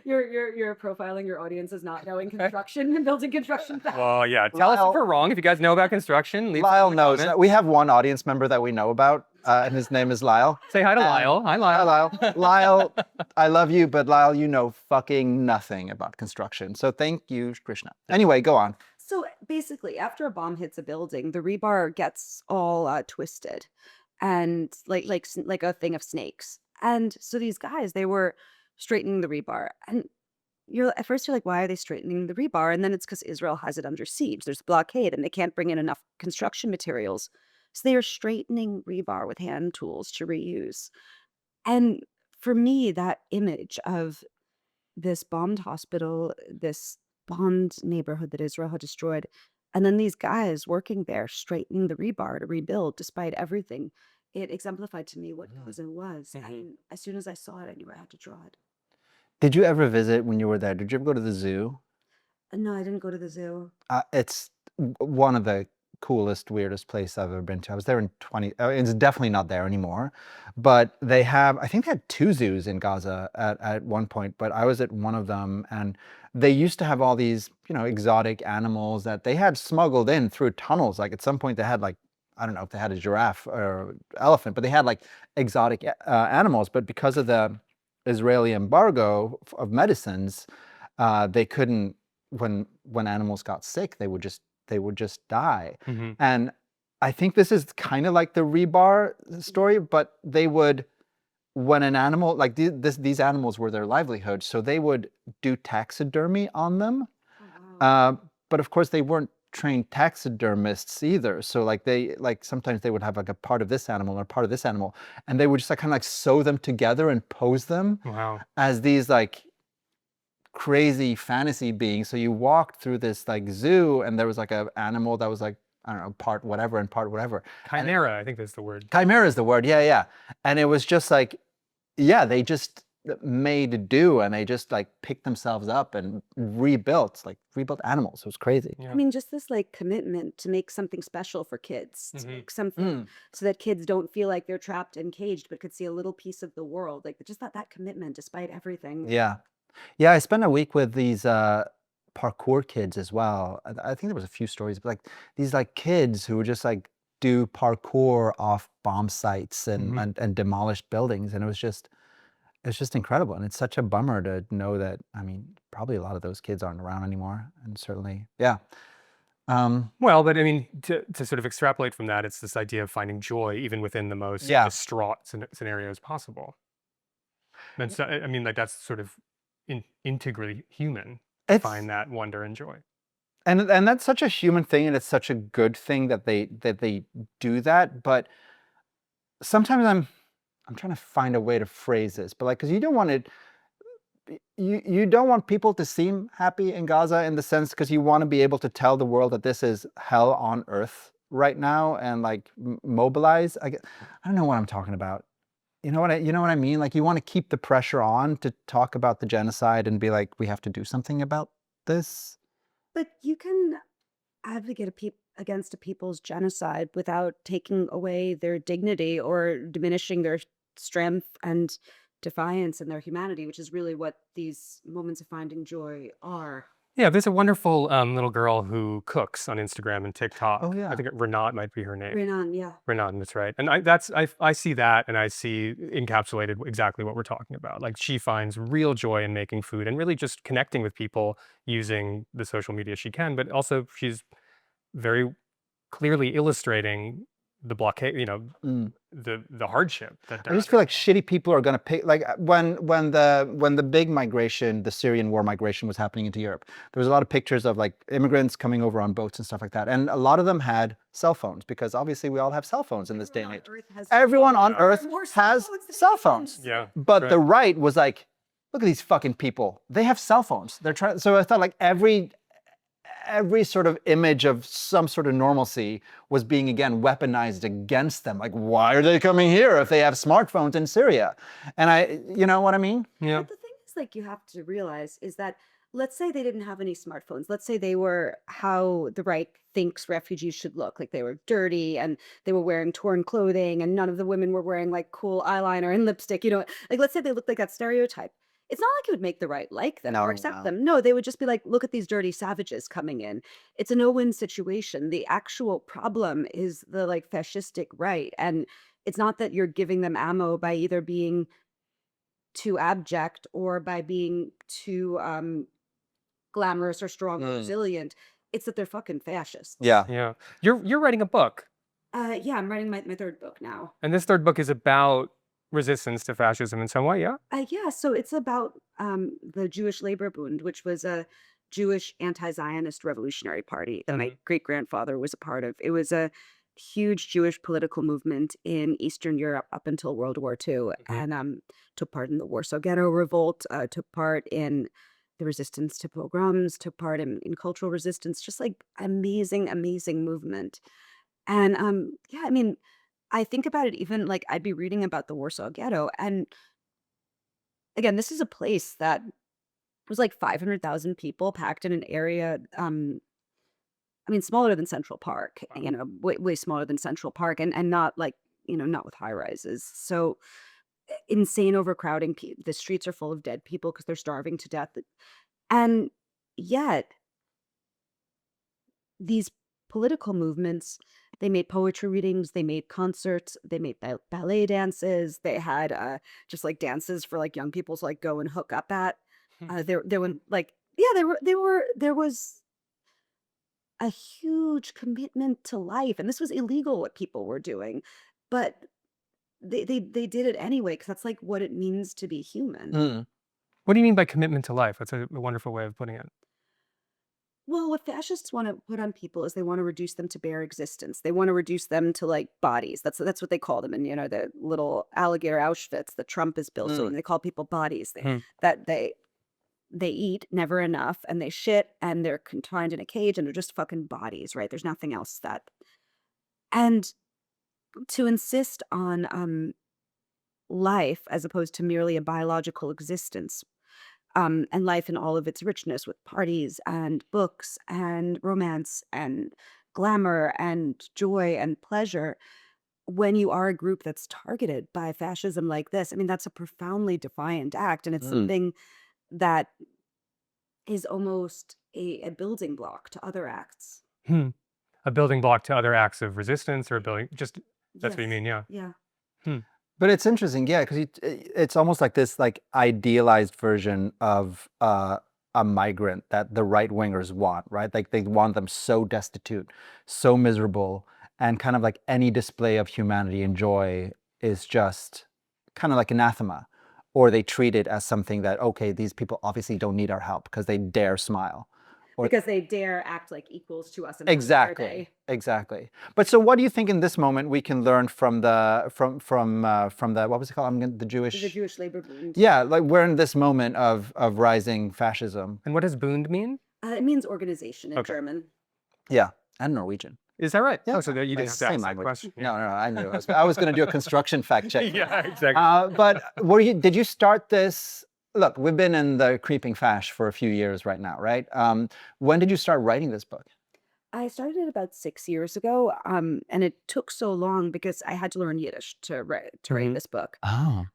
You're profiling your audience as not knowing construction and building construction facts. Well, yeah. Tell us Lyle- if we're wrong. If you guys know about construction, leave Lyle a knows. comment. We have one audience member that we know about, and his name is Lyle. Say hi to Lyle. Hi, Lyle. Hi, Lyle. Lyle, I love you, but Lyle, you know fucking nothing about construction. So thank you, Krishna. Anyway, go on. So basically, after a bomb hits a building, the rebar gets all twisted, and like a thing of snakes. And so these guys, they were straightening the rebar, and at first you're like, why are they straightening the rebar? And then it's because Israel has it under siege. There's a blockade and they can't bring in enough construction materials. So they are straightening rebar with hand tools to reuse. And for me, that image of this bombed hospital, this bombed neighborhood that Israel had destroyed, and then these guys working there straightening the rebar to rebuild despite everything, it exemplified to me what Gaza was. And as soon as I saw it, I knew I had to draw it. Did you ever visit when you were there? Did you ever go to the zoo? No, I didn't go to the zoo. It's one of the coolest, weirdest places I've ever been to. I was there in it's definitely not there anymore, but they have, I think they had 2 zoos in Gaza at one point, but I was at one of them, and they used to have all these, exotic animals that they had smuggled in through tunnels. Like at some point they had like, I don't know if they had a giraffe or elephant, but they had like exotic animals. But because of the Israeli embargo of medicines, they couldn't, when animals got sick, they would just die. And I think this is kind of like the rebar story, but they would, when an animal, like these animals were their livelihood, so they would do taxidermy on them. But of course they weren't trained taxidermists either. So like sometimes they would have like a part of this animal or part of this animal, and they would just like kind of like sew them together and pose them as these like crazy fantasy beings. So you walked through this like zoo, and there was like an animal that was like, I don't know, part whatever and part whatever. Chimera, I think that's the word. Chimera is the word, yeah. And it was just like, yeah, they just made do, and they just like picked themselves up and rebuilt animals. It was crazy. I mean, just this like commitment to make something special for kids, to make something so that kids don't feel like they're trapped and caged, but could see a little piece of the world. Like just that commitment despite everything. Yeah, I spent a week with these parkour kids as well. I think there was a few stories, but like these like kids who would just like do parkour off bomb sites and demolished buildings, and it's just incredible. And it's such a bummer to know that, I mean, probably a lot of those kids aren't around anymore, and certainly, yeah. Well, but I mean, to sort of extrapolate from that, it's this idea of finding joy even within the most distraught scenarios possible. And so, I mean, like that's sort of integrally human. Find that wonder and joy. And that's such a human thing, and it's such a good thing that they do that. But sometimes I'm trying to find a way to phrase this, but like, because you don't want people to seem happy in Gaza, in the sense, because you want to be able to tell the world that this is hell on earth right now, and like mobilize. I don't know what I'm talking about. You know what I mean? Like, you want to keep the pressure on to talk about the genocide and be like, we have to do something about this. But you can advocate against a people's genocide without taking away their dignity or diminishing their strength and defiance and their humanity, which is really what these moments of finding joy are. Yeah, there's a wonderful little girl who cooks on Instagram and TikTok. Oh yeah, I think Renat might be her name. Renan, yeah. Renan, that's right. And I see that, and I see encapsulated exactly what we're talking about. Like, she finds real joy in making food and really just connecting with people using the social media she can, but also she's very clearly illustrating the blockade, the hardship that I just feel like shitty people are going to pick, like when the big migration, the Syrian war migration, was happening into Europe, there was a lot of pictures of like immigrants coming over on boats and stuff like that, and a lot of them had cell phones, because obviously we all have cell phones in this day and age. Everyone on Earth has cell phones. Yeah, but the right was like, look at these fucking people, they have cell phones, they're trying. So I thought like every sort of image of some sort of normalcy was being, again, weaponized against them. Like, why are they coming here if they have smartphones in Syria? And you know what I mean? Yeah. But the thing is, like, you have to realize is that, let's say they didn't have any smartphones. Let's say they were how the right thinks refugees should look. Like, they were dirty and they were wearing torn clothing, and none of the women were wearing like cool eyeliner and lipstick. Like, let's say they looked like that stereotype. It's not like it would make the right like them or accept them. No, they would just be like, look at these dirty savages coming in. It's a no-win situation. The actual problem is the like fascistic right. And it's not that you're giving them ammo by either being too abject or by being too glamorous or strong or resilient. It's that they're fucking fascists. Yeah. You're writing a book. Yeah, I'm writing my third book now. And this third book is about resistance to fascism in some way, yeah? Yeah, so it's about the Jewish Labor Bund, which was a Jewish anti-Zionist revolutionary party that my great grandfather was a part of. It was a huge Jewish political movement in Eastern Europe up until World War II, and took part in the Warsaw Ghetto Revolt, took part in the resistance to pogroms, took part in cultural resistance, just like amazing, amazing movement. And yeah, I mean, I think about it even like I'd be reading about the Warsaw Ghetto, and again, this is a place that was like 500,000 people packed in an area. I mean, smaller than Central Park, way, way smaller than Central Park, and not like, not with high rises. So insane overcrowding. The streets are full of dead people because they're starving to death. And yet, these political movements, they made poetry readings, they made concerts, they made ballet dances, they had just like dances for like young people to like go and hook up at. There were like, yeah, there was a huge commitment to life, and this was illegal what people were doing, but they did it anyway because that's like what it means to be human. Mm. What do you mean by commitment to life? That's a wonderful way of putting it. Well, what fascists want to put on people is they want to reduce them to bare existence. They want to reduce them to like bodies. That's what they call them. And the little alligator Auschwitz that Trump is building. They call people bodies. Hmm. That they eat never enough, and they shit, and they're confined in a cage, and they're just fucking bodies, right? There's nothing else that. And to insist on life as opposed to merely a biological existence, and life in all of its richness with parties and books and romance and glamour and joy and pleasure. When you are a group that's targeted by fascism like this, I mean, that's a profoundly defiant act. And it's something that is almost a building block to other acts. Hmm. A building block to other acts of resistance, or a building, just, that's what you Yes. mean, yeah. Yeah. But it's interesting, yeah, because it's almost like this like idealized version of a migrant that the right wingers want, right? Like they want them so destitute, so miserable, and kind of like any display of humanity and joy is just kind of like anathema, or they treat it as something that, okay, these people obviously don't need our help because they dare smile. Or Because they dare act like equals to us. And how dare exactly, they? exactly. But so, what do you think in this moment we can learn from the what was it called? The The Jewish. Jewish Labor Bund. Yeah, like we're in this moment of rising fascism. And what does Bund mean? It means organization in Okay. German. Yeah, and Norwegian. Is that right? Yeah, Oh, so that you like, didn't have to ask same that language. question. No, I knew. I was going to do a construction fact check. Yeah, exactly. But did you start this? Look, we've been in the creeping fash for a few years right now, right? When did you start writing this book? I started it about 6 years ago, and it took so long because I had to learn Yiddish to write this book, Oh.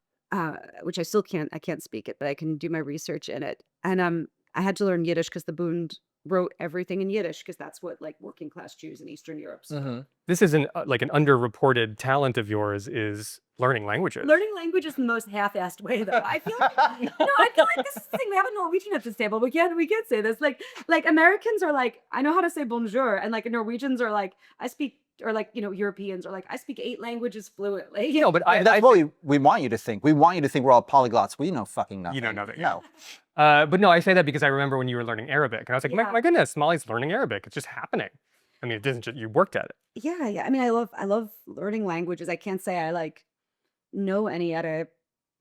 which I still can't. I can't speak it, but I can do my research in it. And I had to learn Yiddish because the Bund wrote everything in Yiddish because that's what like working class Jews in Eastern Europe spoke. This is like an underreported talent of yours, is learning languages. Learning language is the most half-assed way, though. I feel like this is the thing. We have a Norwegian at this table. We can't say this. Like Americans are like, I know how to say bonjour, and like Norwegians are like, I speak, or like Europeans are like, I speak 8 languages fluently. No, but That's what we want you to think. We want you to think we're all polyglots. We know fucking nothing. You know nothing. No. But no, I say that because I remember when you were learning Arabic, and I was like, Yeah. my goodness, Molly's learning Arabic. It's just happening. I mean, it isn't just, you worked at it. Yeah. I mean, I love learning languages. I can't say I like know any at a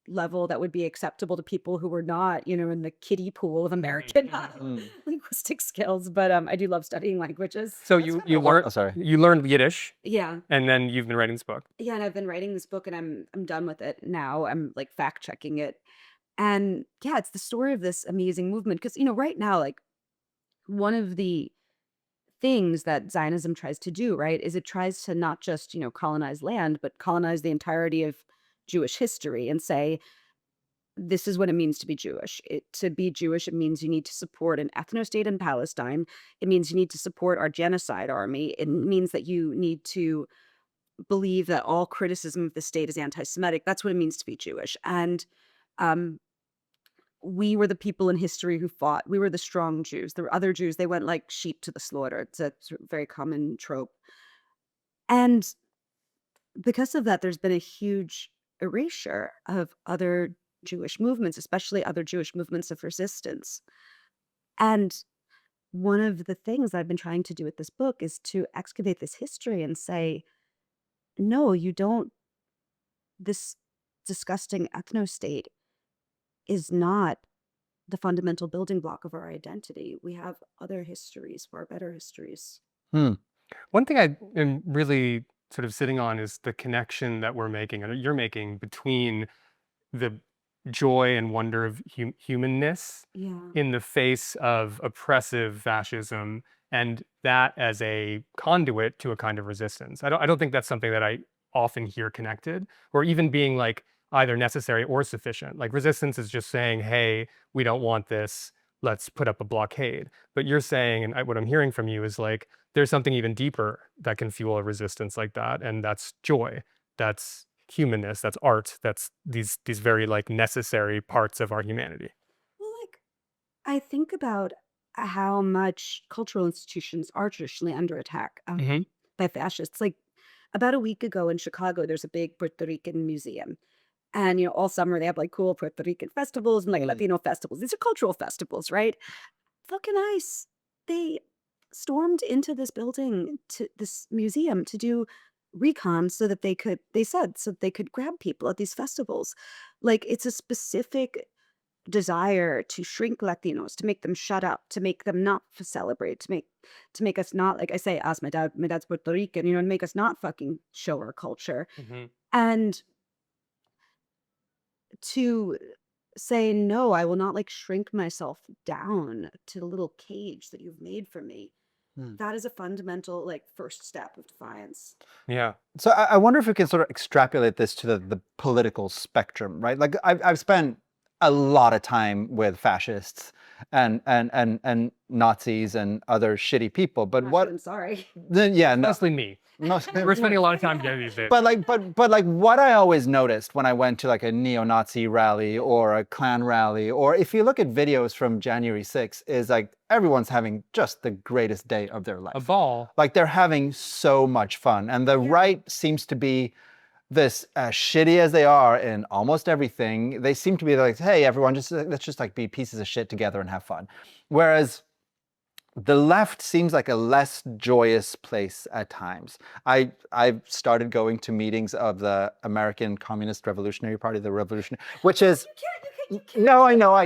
level that would be acceptable to people who were not, in the kiddie pool of American linguistic skills. But I do love studying languages. So That's you kinda learned oh, sorry. you learned Yiddish, Yeah. and then you've been writing this book. Yeah, and I've been writing this book, and I'm done with it now. I'm like fact checking it. And yeah, it's the story of this amazing movement because right now, like, one of the things that Zionism tries to do, right, is it tries to not just, colonize land, but colonize the entirety of Jewish history and say, this is what it means to be Jewish. To be Jewish, it means you need to support an ethno-state in Palestine. It means you need to support our genocide army. It means that you need to believe that all criticism of the state is anti-Semitic. That's what it means to be Jewish. And um, we were the people in history who fought. We were the strong Jews. There were other Jews, they went like sheep to the slaughter. It's a sort of very common trope. And because of that, there's been a huge erasure of other Jewish movements, especially other Jewish movements of resistance. And one of the things I've been trying to do with this book is to excavate this history and say, no, you don't, this disgusting ethno state is not the fundamental building block of our identity. We have other histories, far better histories. Hmm. One thing I am really sort of sitting on is the connection that we're making, or you're making, between the joy and wonder of humanness Yeah. in the face of oppressive fascism, and that as a conduit to a kind of resistance. I don't think that's something that I often hear connected, or even being like either necessary or sufficient. Like resistance is just saying, hey, we don't want this, let's put up a blockade. But you're saying, and what I'm hearing from you is like, there's something even deeper that can fuel a resistance like that, and that's joy, that's humanness, that's art, that's these very like necessary parts of our humanity. Well, like, I think about how much cultural institutions are traditionally under attack Hmm. by fascists. Like, about a week ago in Chicago, there's a big Puerto Rican museum. And, all summer they have like cool Puerto Rican festivals and like Latino festivals. These are cultural festivals, right? Fucking nice. They stormed into this building, to this museum, to do recon so that they could grab people at these festivals. Like, it's a specific desire to shrink Latinos, to make them shut up, to make them not celebrate, to make us not, like I say, ask my dad's Puerto Rican, and make us not fucking show our culture. Hmm. And to say, no, I will not like shrink myself down to the little cage that you've made for me. Hmm. That is a fundamental like first step of defiance. Yeah. So I wonder if we can sort of extrapolate this to the political spectrum, right? Like I've spent a lot of time with fascists and Nazis and other shitty people, but I'm sorry. yeah, no, Mostly me. most, We're spending a lot of time together these days. but like what I always noticed when I went to like a neo-Nazi rally or a Klan rally, or if you look at videos from January 6th, is like everyone's having just the greatest day of their life. A ball. Like they're having so much fun, and the right seems to be this, as shitty as they are in almost everything, they seem to be like, hey, everyone, let's just like be pieces of shit together and have fun. Whereas the left seems like a less joyous place at times. I've started going to meetings of the American Communist Revolutionary Party, the Revolution, which is no, I know.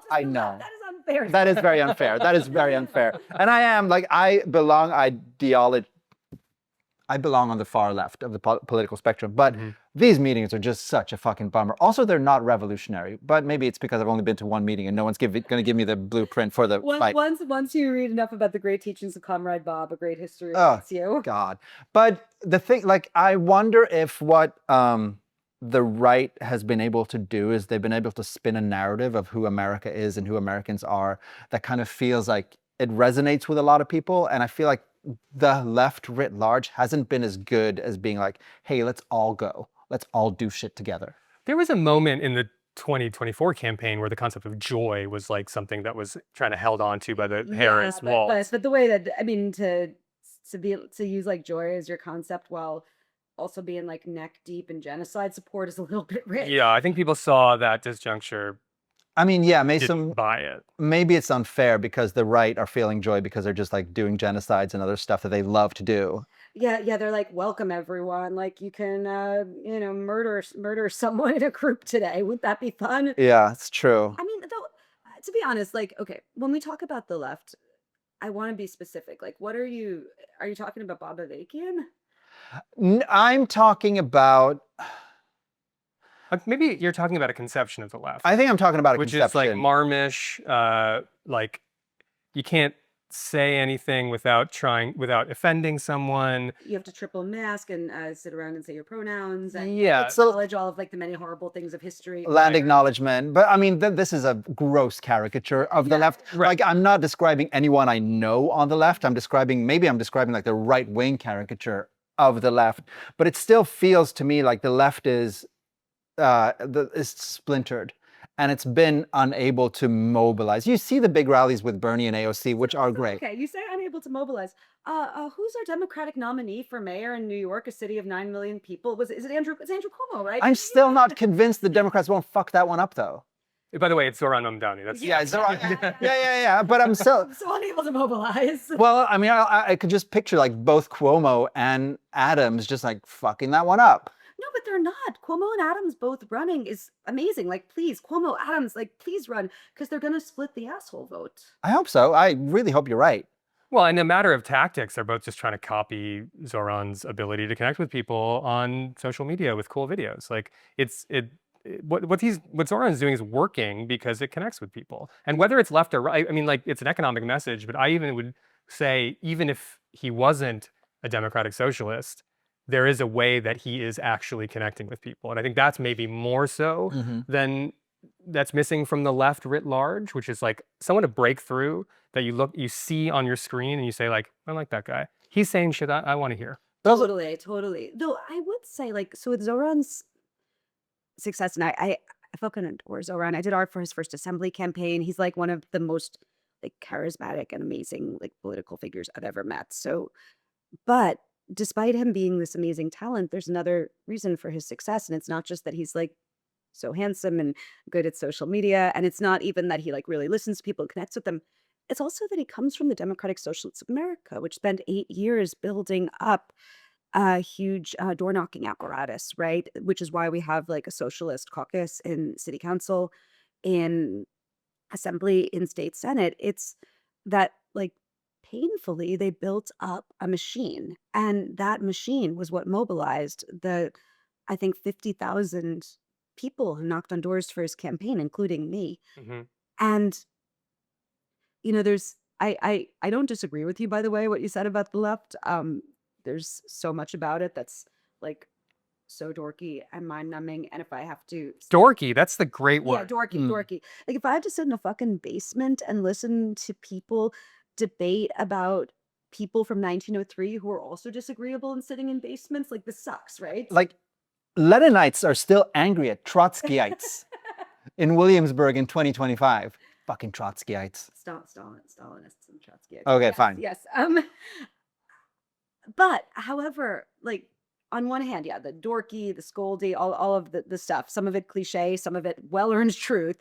That is unfair. That is very unfair. That is very unfair. And I am like I belong on the far left of the political spectrum, but these meetings are just such a fucking bummer. Also, they're not revolutionary, but maybe it's because I've only been to one meeting and no one's going to give me the blueprint for the fight. Once you read enough about the great teachings of Comrade Bob, A Great History Oh, awaits you. God. But the thing, like, I wonder if what the right has been able to do is they've been able to spin a narrative of who America is and who Americans are that kind of feels like it resonates with a lot of people. And I feel like the left writ large hasn't been as good as being like, hey, let's all go. Let's all do shit together. There was a moment in the 2024 campaign where the concept of joy was like something that was trying to held on to by the Harris wall. But the way that, I mean, to use like joy as your concept while also being like neck deep in genocide support is a little bit rich. Yeah, I think people saw that disjuncture. I mean, yeah, Didn't buy it. maybe it's unfair because the right are feeling joy because they're just like doing genocides and other stuff that they love to do. Yeah, they're like, welcome everyone. Like you can, murder someone in a group today. Would that be fun? Yeah, it's true. I mean, though, to be honest, like, okay, when we talk about the left, I want to be specific. Like, are you talking about Bob Avakian? I'm talking about, Maybe you're talking about a conception of the left, I think I'm talking about a which conception. is like marmish, like you can't say anything without offending someone. You have to triple mask and sit around and say your pronouns and Yeah. acknowledge all of like the many horrible things of history. Land acknowledgement. But I mean, this is a gross caricature of the left. Right. Like, I'm not describing anyone I know on the left. I'm describing like the right-wing caricature of the left. But it still feels to me like the left is splintered. and it's been unable to mobilize. You see the big rallies with Bernie and AOC, which are great. Okay, you say unable to mobilize. Who's our Democratic nominee for mayor in New York, a city of 9 million people? Is it Andrew? It's Andrew Cuomo, right? I'm still not convinced the Democrats won't fuck that one up, though. By the way, it's Zoran Mamdani. That's Yeah, it's all right. Yeah. But I'm still. I'm so unable to mobilize. Well, I mean, I could just picture like both Cuomo and Adams just like fucking that one up. No, but they're not. Cuomo and Adams both running is amazing. Like, please, Cuomo, Adams, like, please run, because they're gonna split the asshole vote. I hope so. I really hope you're right. Well, in a matter of tactics, they're both just trying to copy Zoran's ability to connect with people on social media with cool videos. Like what Zoran's doing is working because it connects with people. And whether it's left or right, I mean, like it's an economic message, but I even would say, even if he wasn't a democratic socialist, there is a way that he is actually connecting with people. And I think that's maybe more so than that's missing from the left writ large, which is like someone to break through that you see on your screen and you say like, I like that guy. He's saying shit I want to hear. Totally. Though I would say, like, so with Zoran's success, and I fucking adore Zoran. I did art for his first assembly campaign. He's like one of the most like charismatic and amazing like political figures I've ever met. So, but despite him being this amazing talent, there's another reason for his success, and it's not just that he's like so handsome and good at social media, and it's not even that he like really listens to people and connects with them. It's also that he comes from the Democratic Socialists of America, which spent 8 years building up a huge door knocking apparatus, right? Which is why we have like a socialist caucus in city council, in assembly, in state senate. It's that like painfully they built up a machine, and that machine was what mobilized the, I think, 50,000 people who knocked on doors for his campaign, including me. And there's I don't disagree with you, by the way, what you said about the left. There's so much about it that's like so dorky and mind numbing. And if I have to Dorky, that's the great yeah, word. dorky. Like if I had to sit in a fucking basement and listen to people debate about people from 1903 who are also disagreeable and sitting in basements, like this sucks, right? Like Leninites are still angry at Trotskyites in Williamsburg in 2025. Fucking Trotskyites. Stalinists and Trotsky. Okay, Yes, fine. Yes. But however, like on one hand, yeah, the dorky, the scoldy, all of the stuff, some of it cliche, some of it well-earned truth.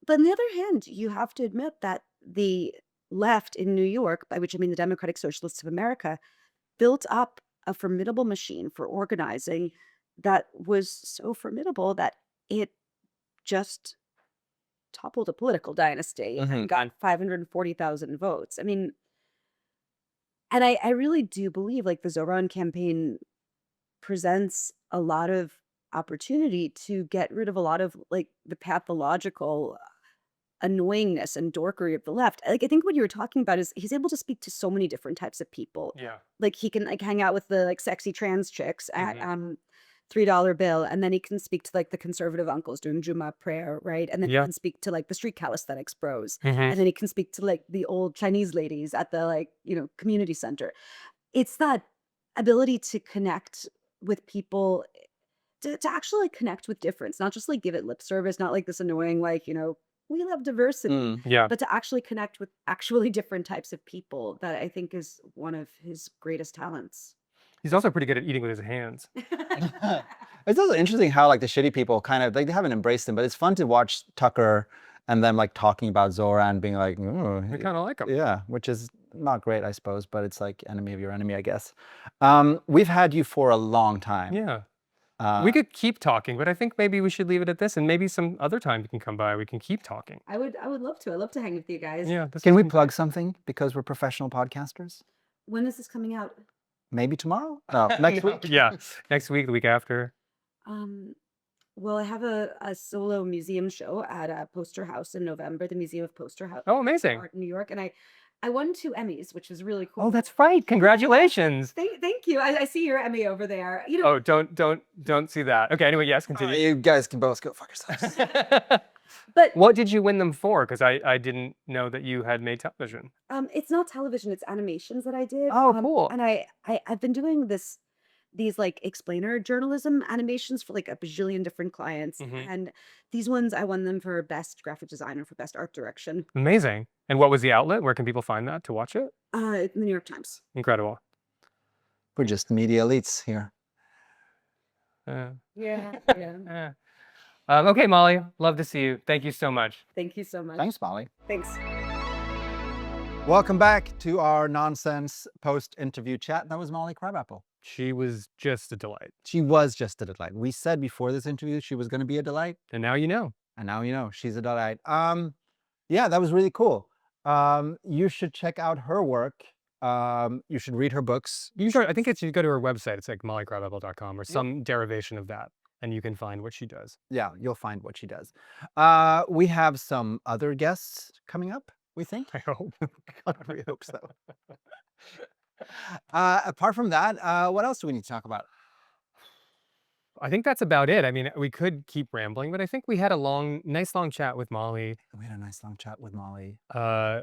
But on the other hand, you have to admit that the left in New York, by which I mean the Democratic Socialists of America, built up a formidable machine for organizing that was so formidable that it just toppled a political dynasty and got 540,000 votes. I mean, and I really do believe like the Zoran campaign presents a lot of opportunity to get rid of a lot of like the pathological annoyingness and dorkery of the left. Like I think what you were talking about is he's able to speak to so many different types of people. Yeah. Like he can like hang out with the like sexy trans chicks at $3 bill, and then he can speak to like the conservative uncles doing Juma prayer, right? And then he can speak to like the street calisthenics bros, and then he can speak to like the old Chinese ladies at the like community center. It's that ability to connect with people, to actually like, connect with difference, not just like give it lip service, not like this annoying like we love diversity, Yeah. but to actually connect with actually different types of people. That I think is one of his greatest talents. He's also pretty good at eating with his hands. It's also interesting how like the shitty people kind of like they haven't embraced him, but it's fun to watch Tucker and them like talking about Zoran being like, oh, I kind of like him. yeah, which is not great, I suppose, but it's like enemy of your enemy, I guess. We've had you for a long time. Yeah. We could keep talking, but I think maybe we should leave it at this, and maybe some other time you can come by. We can keep talking. I would love to. I'd love to hang with you guys. Yeah. Can we plug something because we're professional podcasters? When is this coming out? Maybe tomorrow? No, next week? Yeah, next week, the week after. Well, I have a solo museum show at a Poster House in November, the Museum of Poster House. Oh, amazing. Art in New York, and I won 2 Emmys, which was really cool. Oh, that's right. Congratulations. Thank you. I see your Emmy over there. Oh, don't see that. Okay. Anyway, yes, continue. You guys can both go fuck yourselves. But what did you win them for? Because I didn't know that you had made television. it's not television, it's animations that I did. Oh, cool. And I've been doing this these like explainer journalism animations for like a bajillion different clients. Mhm. And these ones, I won them for best graphic design and for best art direction. Amazing. And what was the outlet? Where can people find that to watch it? The New York Times. Incredible. We're just media elites here. Uh, Yeah. Yeah. eh. Okay, Molly, love to see you. Thank you so much. Thank you so much. Thanks, Molly. Thanks. Welcome back to our nonsense post-interview chat. That was Molly Crabapple. She was just a delight. She was just a delight. We said before this interview she was going to be a delight, And now you know. and now you know she's a delight. Yeah, that was really cool. You should check out her work. You should read her books. You should, I think it's, you go to her website. It's like mollycrabapple.com or some derivation of that. And you can find what she does. Yeah, you'll find what she does. We have some other guests coming up, we think. I hope. God, we hope so. Apart from that, what else do we need to talk about? I think that's about it. I mean, we could keep rambling, but I think we had a nice long chat with Molly. We had a nice long chat with Molly. I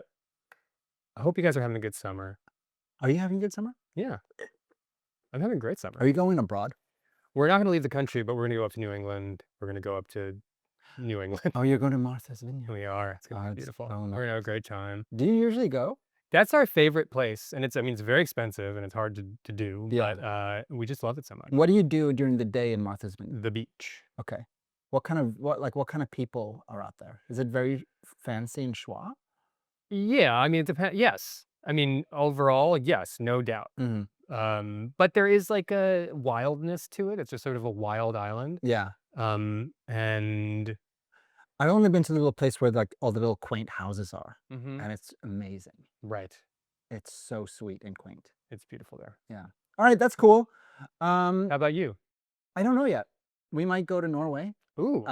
hope you guys are having a good summer. Are you having a good summer? Yeah. I'm having a great summer. Are you going abroad? We're not going to leave the country, but we're going to go up to New England. We're going to go up to New England. Oh, you're going to Martha's Vineyard. We are. It's going to Oh, be it's beautiful. so We're going to have a great time. Do you usually go? That's our favorite place. And it's, I mean, it's very expensive and it's hard to do, Yeah. but we just love it so much. What do you do during the day in Martha's Vineyard? The beach. Okay. What kind of people are out there? Is it very fancy and schwa? Yeah, I mean, it depends. Yes. I mean, overall, yes, no doubt. Mm-hmm. But there is like a wildness to it. It's just sort of a wild island. Yeah. And I've only been to the little place where like all the little quaint houses are, Mhm. and it's amazing. Right. It's so sweet and quaint. It's beautiful there. All right, that's cool. How about you? I don't know yet. We might go to Norway. Ooh.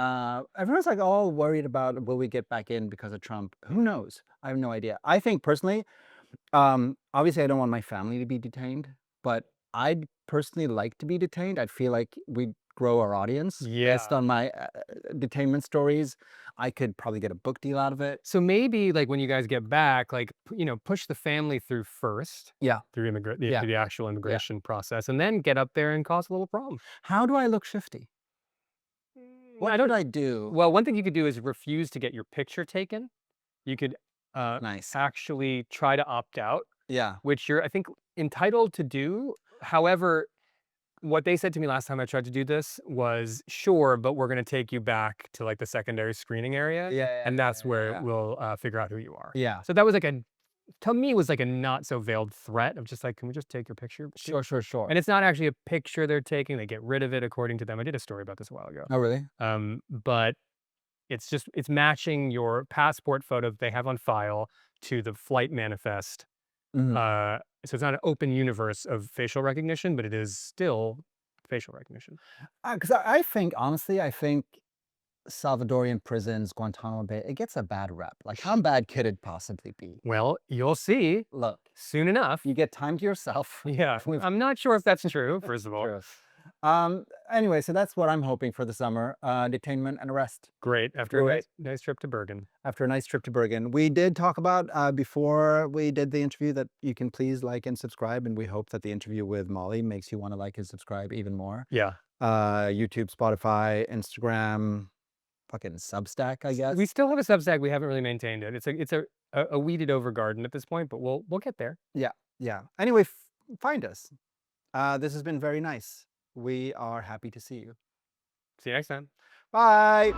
Everyone's like all worried about will we get back in because of Trump? Who knows? I have no idea. I think personally, obviously I don't want my family to be detained, but I'd personally like to be detained. I'd feel like we'd grow our audience based Yeah. on my detainment stories. I could probably get a book deal out of it. So maybe like when you guys get back, like, push the family through first. Yeah. Through Yeah. the actual immigration process, and then get up there and cause a little problem. How do I look shifty? What I should don't. I do? Well, one thing you could do is refuse to get your picture taken. You could Nice. actually try to opt out, Yeah. which you're, I think, entitled to do. However, what they said to me last time I tried to do this was, sure, but we're going to take you back to like the secondary screening area. Yeah. And that's where yeah. we'll figure out who you are. Yeah. So that was like to me, it was like a not so veiled threat of just like, can we just take your picture? Sure. And it's not actually a picture they're taking. They get rid of it according to them. I did a story about this a while ago. Oh, really? But it's matching your passport photo that they have on file to the flight manifest. Mhm. So it's not an open universe of facial recognition, but it is still facial recognition. Because I think, honestly, Salvadorian prisons, Guantanamo Bay, it gets a bad rep. Like, how bad could it possibly be? Well, you'll see Look, soon enough. you get time to yourself. Yeah, We've- I'm not sure if that's true, first of all. True. Anyway, so that's what I'm hoping for the summer. Detainment and arrest. Great. After a Great. nice trip to Bergen. After a nice trip to Bergen. We did talk about, before we did the interview, that you can please like and subscribe, and we hope that the interview with Molly makes you want to like and subscribe even more. Yeah. YouTube, Spotify, Instagram, fucking Substack, I guess. We still have a Substack. We haven't really maintained it. It's a weeded over garden at this point, but we'll get there. Yeah. Anyway, find us. This has been very nice. We are happy to see you. See you next time. Bye.